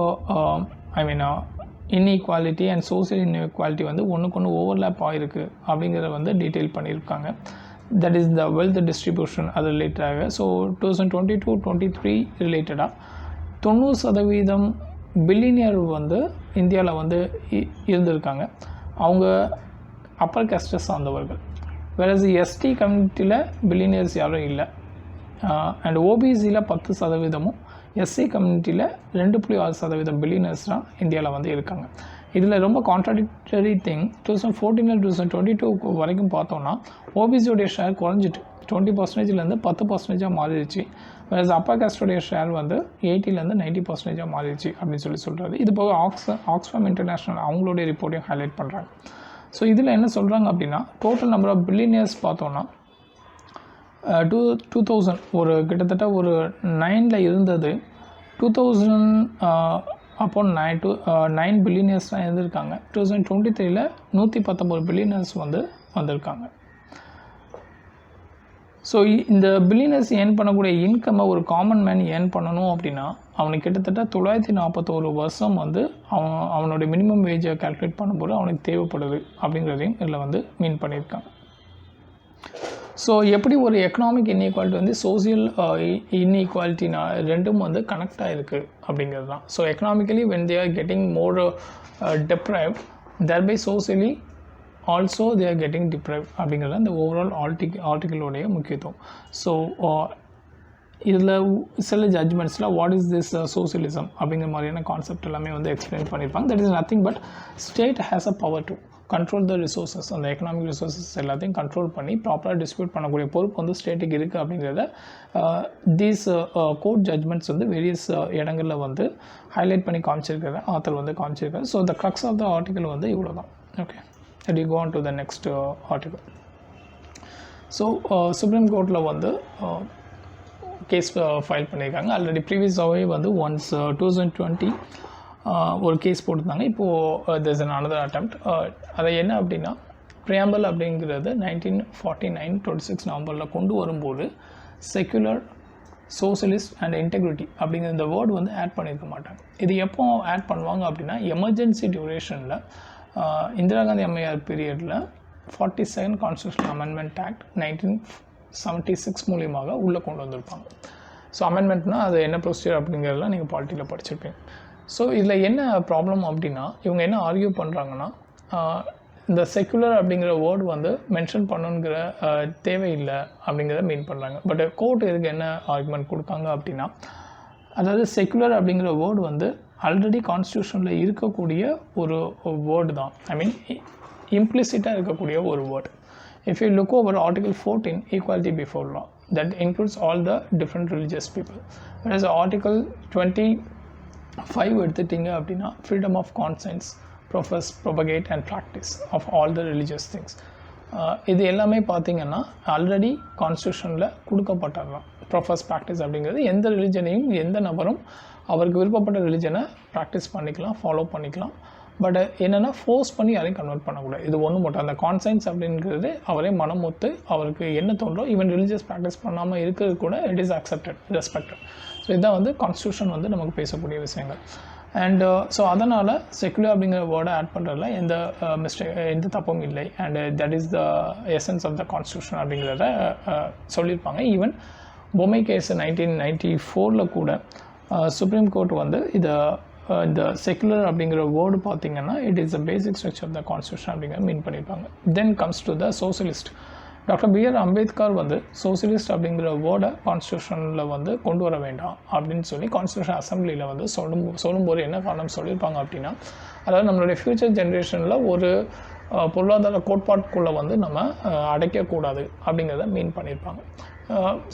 inequality and social inequality வந்து ஒன்றுக்கு ஒன்று ஓவர்லேப் ஆகிருக்கு அப்படிங்கிறத வந்து டீட்டெயில் பண்ணியிருக்காங்க. That is the wealth distribution அது ரிலேட்டடாக. ஸோ 2022-23 ரிலேட்டடாக 90% பில்லியனியர் வந்து இந்தியாவில் வந்து இருந்திருக்காங்க. அவங்க அப்பர் கேஸ்ட்டை சார்ந்தவர்கள். வேறஸ் எஸ்டி கம்யூனிட்டியில் பில்லியனியர்ஸ் யாரும் இல்லை. அண்ட் ஓபிசியில் 10%, எஸ்சி கம்யூனிட்டியில் 2.6% பில்லியனர்ஸ் தான் இந்தியாவில் வந்து இருக்காங்க. இதில் ரொம்ப கான்ட்ராடிக்டரி திங் 2014-2022 வரைக்கும் பார்த்தோன்னா ஓபிசியோடைய ஷேர் குறைஞ்சிட்டு 20%லேருந்து 10%ஆக மாறிடுச்சு. வேறு அப்பர் காஸ்டோடைய ஷேர் வந்து 80லேருந்து 90%ஆக மாறிடுச்சு அப்படின்னு சொல்கிறாரு. இது போக ஆக்ஸ்ஃபாம் இன்டர்நேஷ்னல் அவங்களுடைய ரிப்போர்ட்டையும் ஹைலைட் பண்ணுறாங்க. ஸோ இதில் என்ன சொல்கிறாங்க அப்படின்னா டோட்டல் நம்பர் ஆஃப் பில்லியனியர்ஸ் பார்த்தோன்னா 2000 ஒரு கிட்டத்தட்ட ஒரு 9ல் இருந்தது. 2000 அப்போ 9 பில்லியனர்ஸ் தான் இருந்திருக்காங்க. 2023ல் 119 பில்லியனர்ஸ் வந்து வந்திருக்காங்க. ஸோ இந்த பில்லியனர்ஸ் ஏர்ன் பண்ணக்கூடிய இன்கம்மை ஒரு காமன் மேன் ஏர்ன் பண்ணணும் அப்படின்னா அவனுக்கு கிட்டத்தட்ட 941 வருஷம் வந்து அவனுடைய மினிமம் வேஜை கால்குலேட் பண்ணும்போது அவனுக்கு தேவைப்படுது அப்படிங்கிறதையும் இதில் வந்து மீன் பண்ணியிருக்காங்க. ஸோ எப்படி ஒரு எக்கனாமிக் இன்இக்வாலிட்டி வந்து சோசியல் இன்இக்வாலிட்டினா ரெண்டும் வந்து கனெக்ட் ஆகிருக்கு அப்படிங்கிறது தான். So economically when they are getting more deprived thereby socially also they are getting deprived அப்படிங்கிறது அந்த ஓவரால் ஆர்டிக்கிளோடைய முக்கியத்துவம். ஸோ இதில் சில ஜட்ஜ்மெண்ட்ஸில் வாட் இஸ் திஸ் சோசியலிசம் அப்படிங்கிற மாதிரியான கான்செப்ட் எல்லாமே வந்து எக்ஸ்பிளைன் பண்ணியிருப்பாங்க. That is nothing but state has a power to control the resources. அந்த எக்கனாமிக் ரிசோர்ஸஸ் எல்லாத்தையும் கண்ட்ரோல் பண்ணி ப்ராப்பராக டிஸ்ட்ரிபியூட் பண்ணக்கூடிய பொறுப்பு வந்து ஸ்டேட்டுக்கு இருக்குது அப்படிங்கிறத தீஸ் கோர்ட் ஜட்ஜ்மெண்ட்ஸ் வந்து வேரியஸ் இடங்களில் வந்து ஹைலைட் பண்ணி காமிச்சிருக்கிறத ஆத்தர் வந்து காமிச்சிருக்காரு. So the crux of the article வந்து இவ்வளோ தான். Okay, let you go on to the next article. So Supreme Courtல வந்து கேஸ் ஃபைல் பண்ணியிருக்காங்க. ஆல்ரெடி ப்ரீவியஸாகவே வந்து ஒன்ஸ் 2020 ஒரு கேஸ் போட்டிருந்தாங்க. இப்போது there's another attempt. அதை என்ன அப்படின்னா ப்ரியாம்பிள் அப்படிங்கிறது 1949 26 நவம்பரில் கொண்டு வரும்போது செக்குலர் சோசியலிஸ்ட் அண்ட் இன்டெகிரிட்டி அப்படிங்கிற இந்த வேர்டு வந்து ஆட் பண்ணியிருக்க மாட்டாங்க. இது எப்போ ஆட் பண்ணுவாங்க அப்படின்னா எமர்ஜென்சி டியூரேஷனில் இந்திரா காந்தி அம்மையார் பீரியடில் 42nd கான்ஸ்டியூஷனல் அமெண்ட்மெண்ட் ஆக்ட் 1976 மூலியமாக உள்ளே கொண்டு வந்திருப்பாங்க. ஸோ அமெண்ட்மெண்ட்னால் அது என்ன ப்ரொசீஜர் அப்படிங்கிறதுலாம் நீங்கள் பாலிட்டியில் படிச்சிருப்பீங்க. ஸோ இதில் என்ன ப்ராப்ளம் அப்படின்னா இவங்க என்ன ஆர்கியூ பண்ணுறாங்கன்னா இந்த செக்குலர் அப்படிங்கிற வேர்டு வந்து மென்ஷன் பண்ணுங்கிற தேவையில்லை அப்படிங்கிறத மீன் பண்ணுறாங்க. பட் கோர்ட் இதுக்கு என்ன ஆர்குமெண்ட் கொடுக்காங்க அப்படின்னா அதாவது செக்குலர் அப்படிங்கிற வேர்டு வந்து ஆல்ரெடி கான்ஸ்டியூஷனில் இருக்கக்கூடிய ஒரு வேர்டு தான். ஐ மீன் இம்ப்ளிசிட்டாக இருக்கக்கூடிய ஒரு word. If you look over article 14 equality before law that includes all the different religious people. Whereas article 25 எடுத்துட்டிங்க அப்படின்னா freedom of conscience profess propagate and practice of all the religious things. இது எல்லாமே பார்த்திங்கன்னா already கான்ஸ்டியூஷனில் கொடுக்கப்பட்டதுதான். Profess practice அப்படிங்கிறது எந்த ரிலிஜனையும் எந்த நபரும் அவருக்கு விருப்பப்பட்ட ரிலிஜனை ப்ராக்டிஸ் பண்ணிக்கலாம், ஃபாலோ பண்ணிக்கலாம். பட் என்னென்னா ஃபோர்ஸ் பண்ணி யாரையும் கன்வெர்ட் பண்ணக்கூடாது. இது ஒன்று மட்டும். அந்த கான்சென்ஸ் அப்படிங்கிறது அவரே மனம் ஒத்து அவருக்கு என்ன தோன்றோ ஈவன் ரிலிஜியஸ் ப்ராக்டிஸ் பண்ணாமல் இருக்கிறது கூட it is accepted, respected. So இதுதான் வந்து கான்ஸ்டியூஷன் வந்து நமக்கு பேசக்கூடிய விஷயங்கள். அண்ட் ஸோ அதனால் செக்குலர் அப்படிங்கிற வேர்டை ஆட் பண்ணுறதுல எந்த தப்பும் இல்லை. And that is the essence of the constitution அப்படிங்கிறத சொல்லியிருப்பாங்க. ஈவன் பொம்மை கேஸ் 1994 கூட சுப்ரீம் கோர்ட் வந்து இந்த செக்குலர் அப்படிங்கிற வேர்டு பார்த்தீங்கன்னா it is the basic structure of the constitution அப்படிங்கிற மீன் பண்ணியிருப்பாங்க. Then comes to the socialist. Doctor B.R. Ambedkar வந்து சோசியலிஸ்ட் அப்படிங்கிற வேர்டை கான்ஸ்டியூஷனில் வந்து கொண்டு வர வேண்டாம் அப்படின்னு சொல்லி கான்ஸ்டியூஷன் அசம்பிளியில் வந்து சொல்லும்போது என்ன காரணம் சொல்லியிருப்பாங்க அப்படின்னா, அதாவது நம்மளுடைய ஃப்யூச்சர் ஜென்ரேஷனில் ஒரு பொருளாதார கோட்பாட்டுக்குள்ளே வந்து நம்ம அடைக்கக்கூடாது அப்படிங்கிறத மீன் பண்ணியிருப்பாங்க.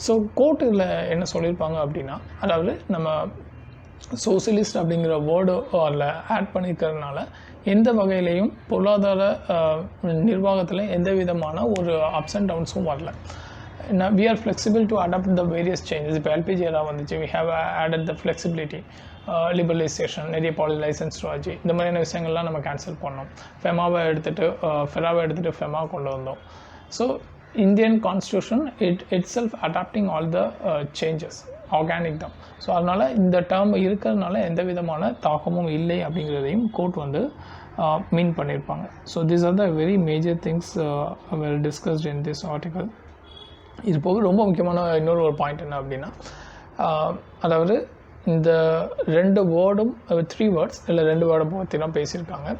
ஸோ கோர்ட்டில் என்ன சொல்லியிருப்பாங்க அப்படின்னா, அதாவது நம்ம சோசியலிஸ்ட் அப்படிங்கிற வேர்டு அதில் ஆட் பண்ணியிருக்கிறதுனால எந்த வகையிலையும் பொருளாதார நிர்வாகத்தில் எந்த விதமான ஒரு அப்ஸ் அண்ட் டவுன்ஸும் வரல. we are flexible to adapt the various changes. இப்போ LPG era வந்துச்சு, we have added the flexibility, liberalisation, நிறைய பாலி லைசன்ஸ் ராஜி, இந்த மாதிரியான விஷயங்கள்லாம் நம்ம கேன்சல் பண்ணோம். ஃபெராவை எடுத்துகிட்டு ஃபெமா கொண்டு வந்தோம். So Indian constitution itself adapting all the changes, organic தான். ஸோ அதனால் இந்த டேர்ம் இருக்கிறதுனால எந்த விதமான தாக்கமும் இல்லை அப்படிங்கிறதையும் கோர்ட் வந்து மீன் பண்ணியிருப்பாங்க. So these are the very major things well discussed in this article. இது போக ரொம்ப முக்கியமான இன்னொரு பாயிண்ட் என்ன அப்படின்னா, அதாவது இந்த 2 வேர்டும் 3 வேர்ட்ஸ் இல்லை 2 வேர்டை பற்றி தான் பேசியிருக்காங்க.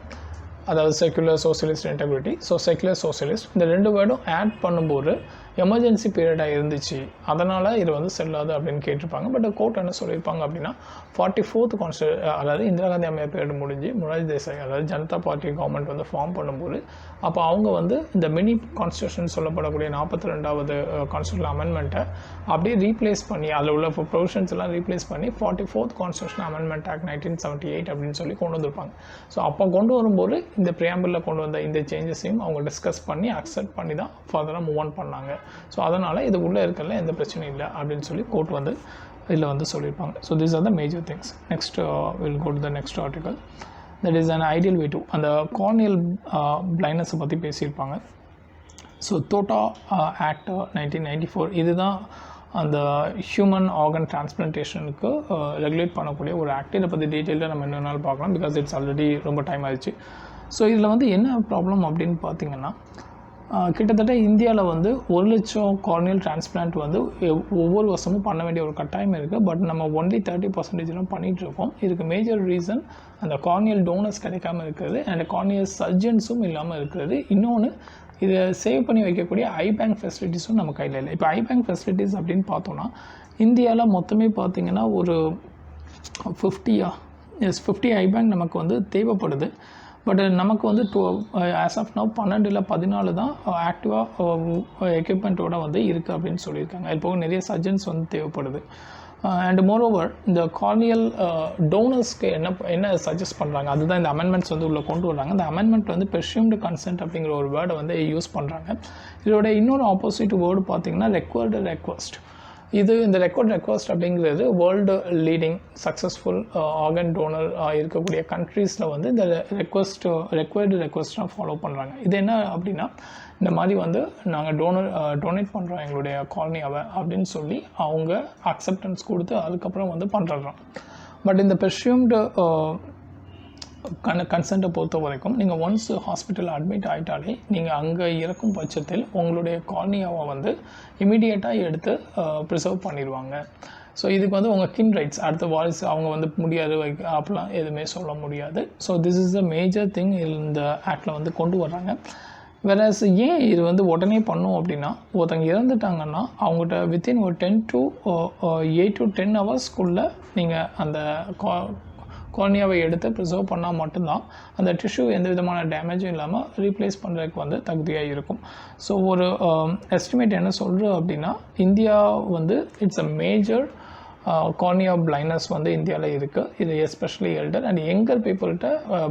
அதாவது secular, socialist, integrity. So secular, socialist இந்த 2 வேர்டும் ஆட் பண்ணும்போது எமர்ஜென்சி பீரியடாக இருந்துச்சு, அதனால் இது வந்து செல்லாது அப்படின்னு கேட்டிருப்பாங்க. பட் கோர்ட் என்ன சொல்லியிருப்பாங்க அப்படின்னா, 44th அதாவது இந்திரா காந்தி அம்மையார் பீரியட் முடிஞ்சு மொரார்ஜி தேசாய் அதாவது ஜனதா பார்ட்டி கவர்மெண்ட் வந்து ஃபார்ம் பண்ணும்போது அப்போ அவங்க வந்து இந்த மினி கான்ஸ்டியூஷன் சொல்லப்படக்கூடிய 42வது கான்ஸ்டியூஷன் அமெண்ட்மெண்ட்டை அப்படியே ரீப்ளேஸ் பண்ணி அதில் உள்ள ப்ரொவிஷன்ஸ் எல்லாம் ரீப்ளேஸ் பண்ணி 44th கான்ஸ்டியூஷன் அமெண்ட்மெண்ட் ஆக்ட் 1978 அப்படின்னு சொல்லி கொண்டு வந்திருப்பாங்க. ஸோ அப்போ கொண்டு வரும்போது இந்த ப்ரியாம்பிளில் கொண்டு வந்த இந்த சேஞ்சஸையும் அவங்க டிஸ்கஸ் பண்ணி அக்செப்ட் பண்ணி தான் ஃபர்தராக மூவ் ஆன் பண்ணாங்க. ஸோ அதனால் இது உள்ளே இருக்கல எந்த பிரச்சனையும் இல்லை அப்படின்னு சொல்லி கோர்ட் வந்து இதில் வந்து சொல்லியிருப்பாங்க. So these are the major things. Next will go to the next article. That is an ideal way to அந்த கார்னியல் பிளைண்ட்னஸை பற்றி பேசியிருப்பாங்க. ஸோ தோட்டா ஆக்ட் 1994 இதுதான் அந்த ஹியூமன் ஆர்கன் டிரான்ஸ்பிளான்டேஷனுக்கு ரெகுலேட் பண்ணக்கூடிய ஒரு ஆக்ட். இதை பற்றி டீட்டெயிலாக நம்ம இன்னொரு நாள் பார்க்கலாம், பிகாஸ் இட்ஸ் ஆல்ரெடி ரொம்ப டைம் ஆயிடுச்சு. ஸோ இதில் வந்து என்ன ப்ராப்ளம் அப்படின்னு பார்த்தீங்கன்னா, கிட்டத்தட்ட இந்தியாவில் வந்து 1 லட்சம் கார்னியல் டிரான்ஸ்பிளான்ட் வந்து ஒவ்வொரு வருஷமும் பண்ண வேண்டிய ஒரு கட்டாயம் இருக்குது. பட் நம்ம ஒன்லி 30% பண்ணிகிட்ருக்கோம். இதுக்கு மேஜர் ரீசன் அந்த கார்னியல் டோனர்ஸ் கிடைக்காம இருக்கிறது அண்ட் கார்னியல் சர்ஜன்ஸும் இல்லாமல் இருக்கிறது. இன்னொன்று, இதை சேவ் பண்ணி வைக்கக்கூடிய ஐபேங்க் ஃபெசிலிட்டிஸும் நம்ம கையில் இல்லை. இப்போ ஐபேங்க் ஃபெசிலிட்டிஸ் அப்படின்னு பார்த்தோன்னா இந்தியாவில் மொத்தமே பார்த்திங்கன்னா ஒரு 50 ஐபேங்க் நமக்கு வந்து தேவைப்படுது. பட் நமக்கு வந்து ஆஸ் ஆஃப் நவ் 12 இல்லை 14 தான் ஆக்டிவாக எக்யூப்மெண்ட்டோட வந்து இருக்குது அப்படின்னு சொல்லியிருக்காங்க. இது போக நிறைய சர்ஜன்ஸ் வந்து தேவைப்படுது. அண்ட் மோரோவர் இந்த கார்னியல் டோனர்ஸ்க்கு என்ன சஜஸ்ட் பண்ணுறாங்க, அதுதான் இந்த அமெண்ட்மெண்ட்ஸ் வந்து உள்ளே கொண்டு வராங்க. இந்த அமெண்ட்மெண்ட் வந்து ப்ரெஷ்யூம்டு கன்சென்ட் அப்படிங்கிற ஒரு வேர்டை வந்து யூஸ் பண்ணுறாங்க. இதோட இன்னொரு ஆப்போசிட் வேர்டு பார்த்திங்கன்னா ரெக்வஸ்ட். இந்த ரெக்வஸ்ட் அப்படிங்கிறது world leading successful organ toner இருக்கக்கூடிய கண்ட்ரீஸில் வந்து இந்த ரெக்வஸ்ட்டாக ஃபாலோ பண்ணுறாங்க. இது என்ன அப்படின்னா, இந்த மாதிரி வந்து நாங்கள் டொனேட் பண்ணுறோம் எங்களுடைய காலனியாவை அப்படின்னு சொல்லி அவங்க அக்செப்டன்ஸ் கொடுத்து அதுக்கப்புறம் வந்து பண்ணுறோம். பட் இந்த ப்ரெஷ்யூம்டு கன்சென்ட்டை பொறுத்த வரைக்கும் நீங்கள் ஒன்ஸ் ஹாஸ்பிட்டலில் அட்மிட் ஆகிட்டாலே நீங்கள் அங்கே இறக்கும் பட்சத்தில் உங்களுடைய கார்னியாவை வந்து இமீடியட்டாக எடுத்து ப்ரிசர்வ் பண்ணிடுவாங்க. ஸோ இதுக்கு வந்து உங்கள் கின் ரைட்ஸ் அடுத்த வாரிசு அவங்க வந்து முடியாது அப்படிலாம் எதுவுமே சொல்ல முடியாது. So this is the major thing இந்த ஆக்டில் வந்து கொண்டு வர்றாங்க. வேறஸ் ஏன் இது வந்து உடனே பண்ணும் அப்படின்னா, ஒருத்தங்க இறந்துட்டாங்கன்னா அவங்ககிட்ட வித்தின் ஒரு 8 to 10 ஹவர்ஸ்க்குள்ளே நீங்கள் அந்த கார்னியாவை எடுத்து ப்ரிசர்வ் பண்ணால் மட்டும்தான் அந்த டிஷ்யூ எந்த விதமான டேமேஜும் இல்லாமல் ரீப்ளேஸ் பண்ணுறதுக்கு வந்து தகுதியாக இருக்கும். ஸோ ஒரு எஸ்டிமேட் என்ன சொல்கிறோம் அப்படின்னா, இந்தியா வந்து it's a major cornea blindness வந்து இந்தியாவில் இருக்குது. இது எஸ்பெஷலி எல்டர் அண்ட் யங்கர் பீப்புள்கிட்ட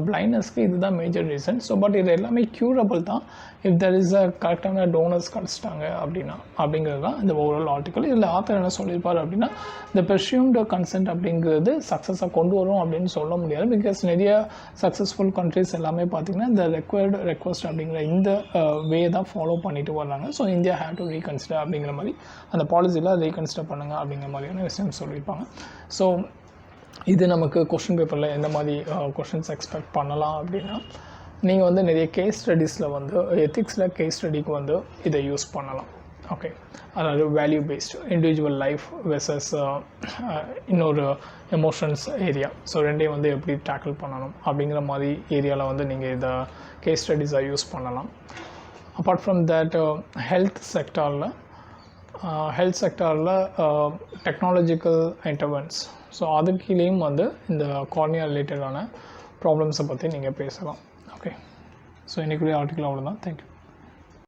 பிளைண்ட்னஸ்க்கு இதுதான் மேஜர் ரீசன். ஸோ பட் இது எல்லாமே க்யூரபிள் தான் இஃப் தெர் இஸ் அ கரெக்டான டோனர்ஸ் கிடச்சிட்டாங்க அப்படிங்கிறது தான் இந்த ஓவரால் ஆர்டிக்கல். இதில் ஆத்தர் என்ன சொல்லியிருப்பார் அப்படின்னா, இந்த ப்ரெஷ்யூம்டு கன்சென்ட் அப்படிங்கிறது சக்ஸஸாக கொண்டு வரும் அப்படின்னு சொல்ல முடியாது. பிகாஸ் நிறைய சக்ஸஸ்ஃபுல் கண்ட்ரிஸ் எல்லாமே பார்த்திங்கன்னா இந்த ரெக்வஸ்ட் அப்படிங்கிற இந்த வே தான் ஃபாலோ பண்ணிட்டு வர்றாங்க. So India have to reconsider அப்படிங்கிற மாதிரி அந்த பாலிசியில் ரீகன்சிடர் பண்ணுங்க அப்படிங்கிற மாதிரியான விஷயம் சொல்லியிருப்பாங்க. ஸோ இது நமக்கு கொஸ்டின் பேப்பரில் எந்த மாதிரி கொஷின்ஸ் எக்ஸ்பெக்ட் பண்ணலாம் அப்படின்னா, நீங்கள் வந்து நிறைய கேஸ் ஸ்டடீஸில் வந்து எத்திக்ஸில் கேஸ் ஸ்டடிக்கு வந்து இதை யூஸ் பண்ணலாம். ஓகே, அதாவது value based individual life versus இன்னொரு எமோஷன்ஸ் ஏரியா. ஸோ ரெண்டையும் வந்து எப்படி டேக்கிள் பண்ணணும் அப்படிங்கிற மாதிரி ஏரியாவில் வந்து நீங்கள் இதை கேஸ் ஸ்டடீஸாக யூஸ் பண்ணலாம். அப்பார்ட் ஃப்ரம் தேட் ஹெல்த் செக்டாரில் டெக்னாலஜிக்கல் இன்டர்வென்ஸ், ஸோ அது கீழேயும் வந்து இந்த கார்னியா ரிலேட்டடான ப்ராப்ளம்ஸை பற்றி நீங்கள் பேசலாம். ஓகே, ஸோ இன்றைக்குரிய ஆர்டிக்கல் அவ்வளோதான். தேங்க்யூ.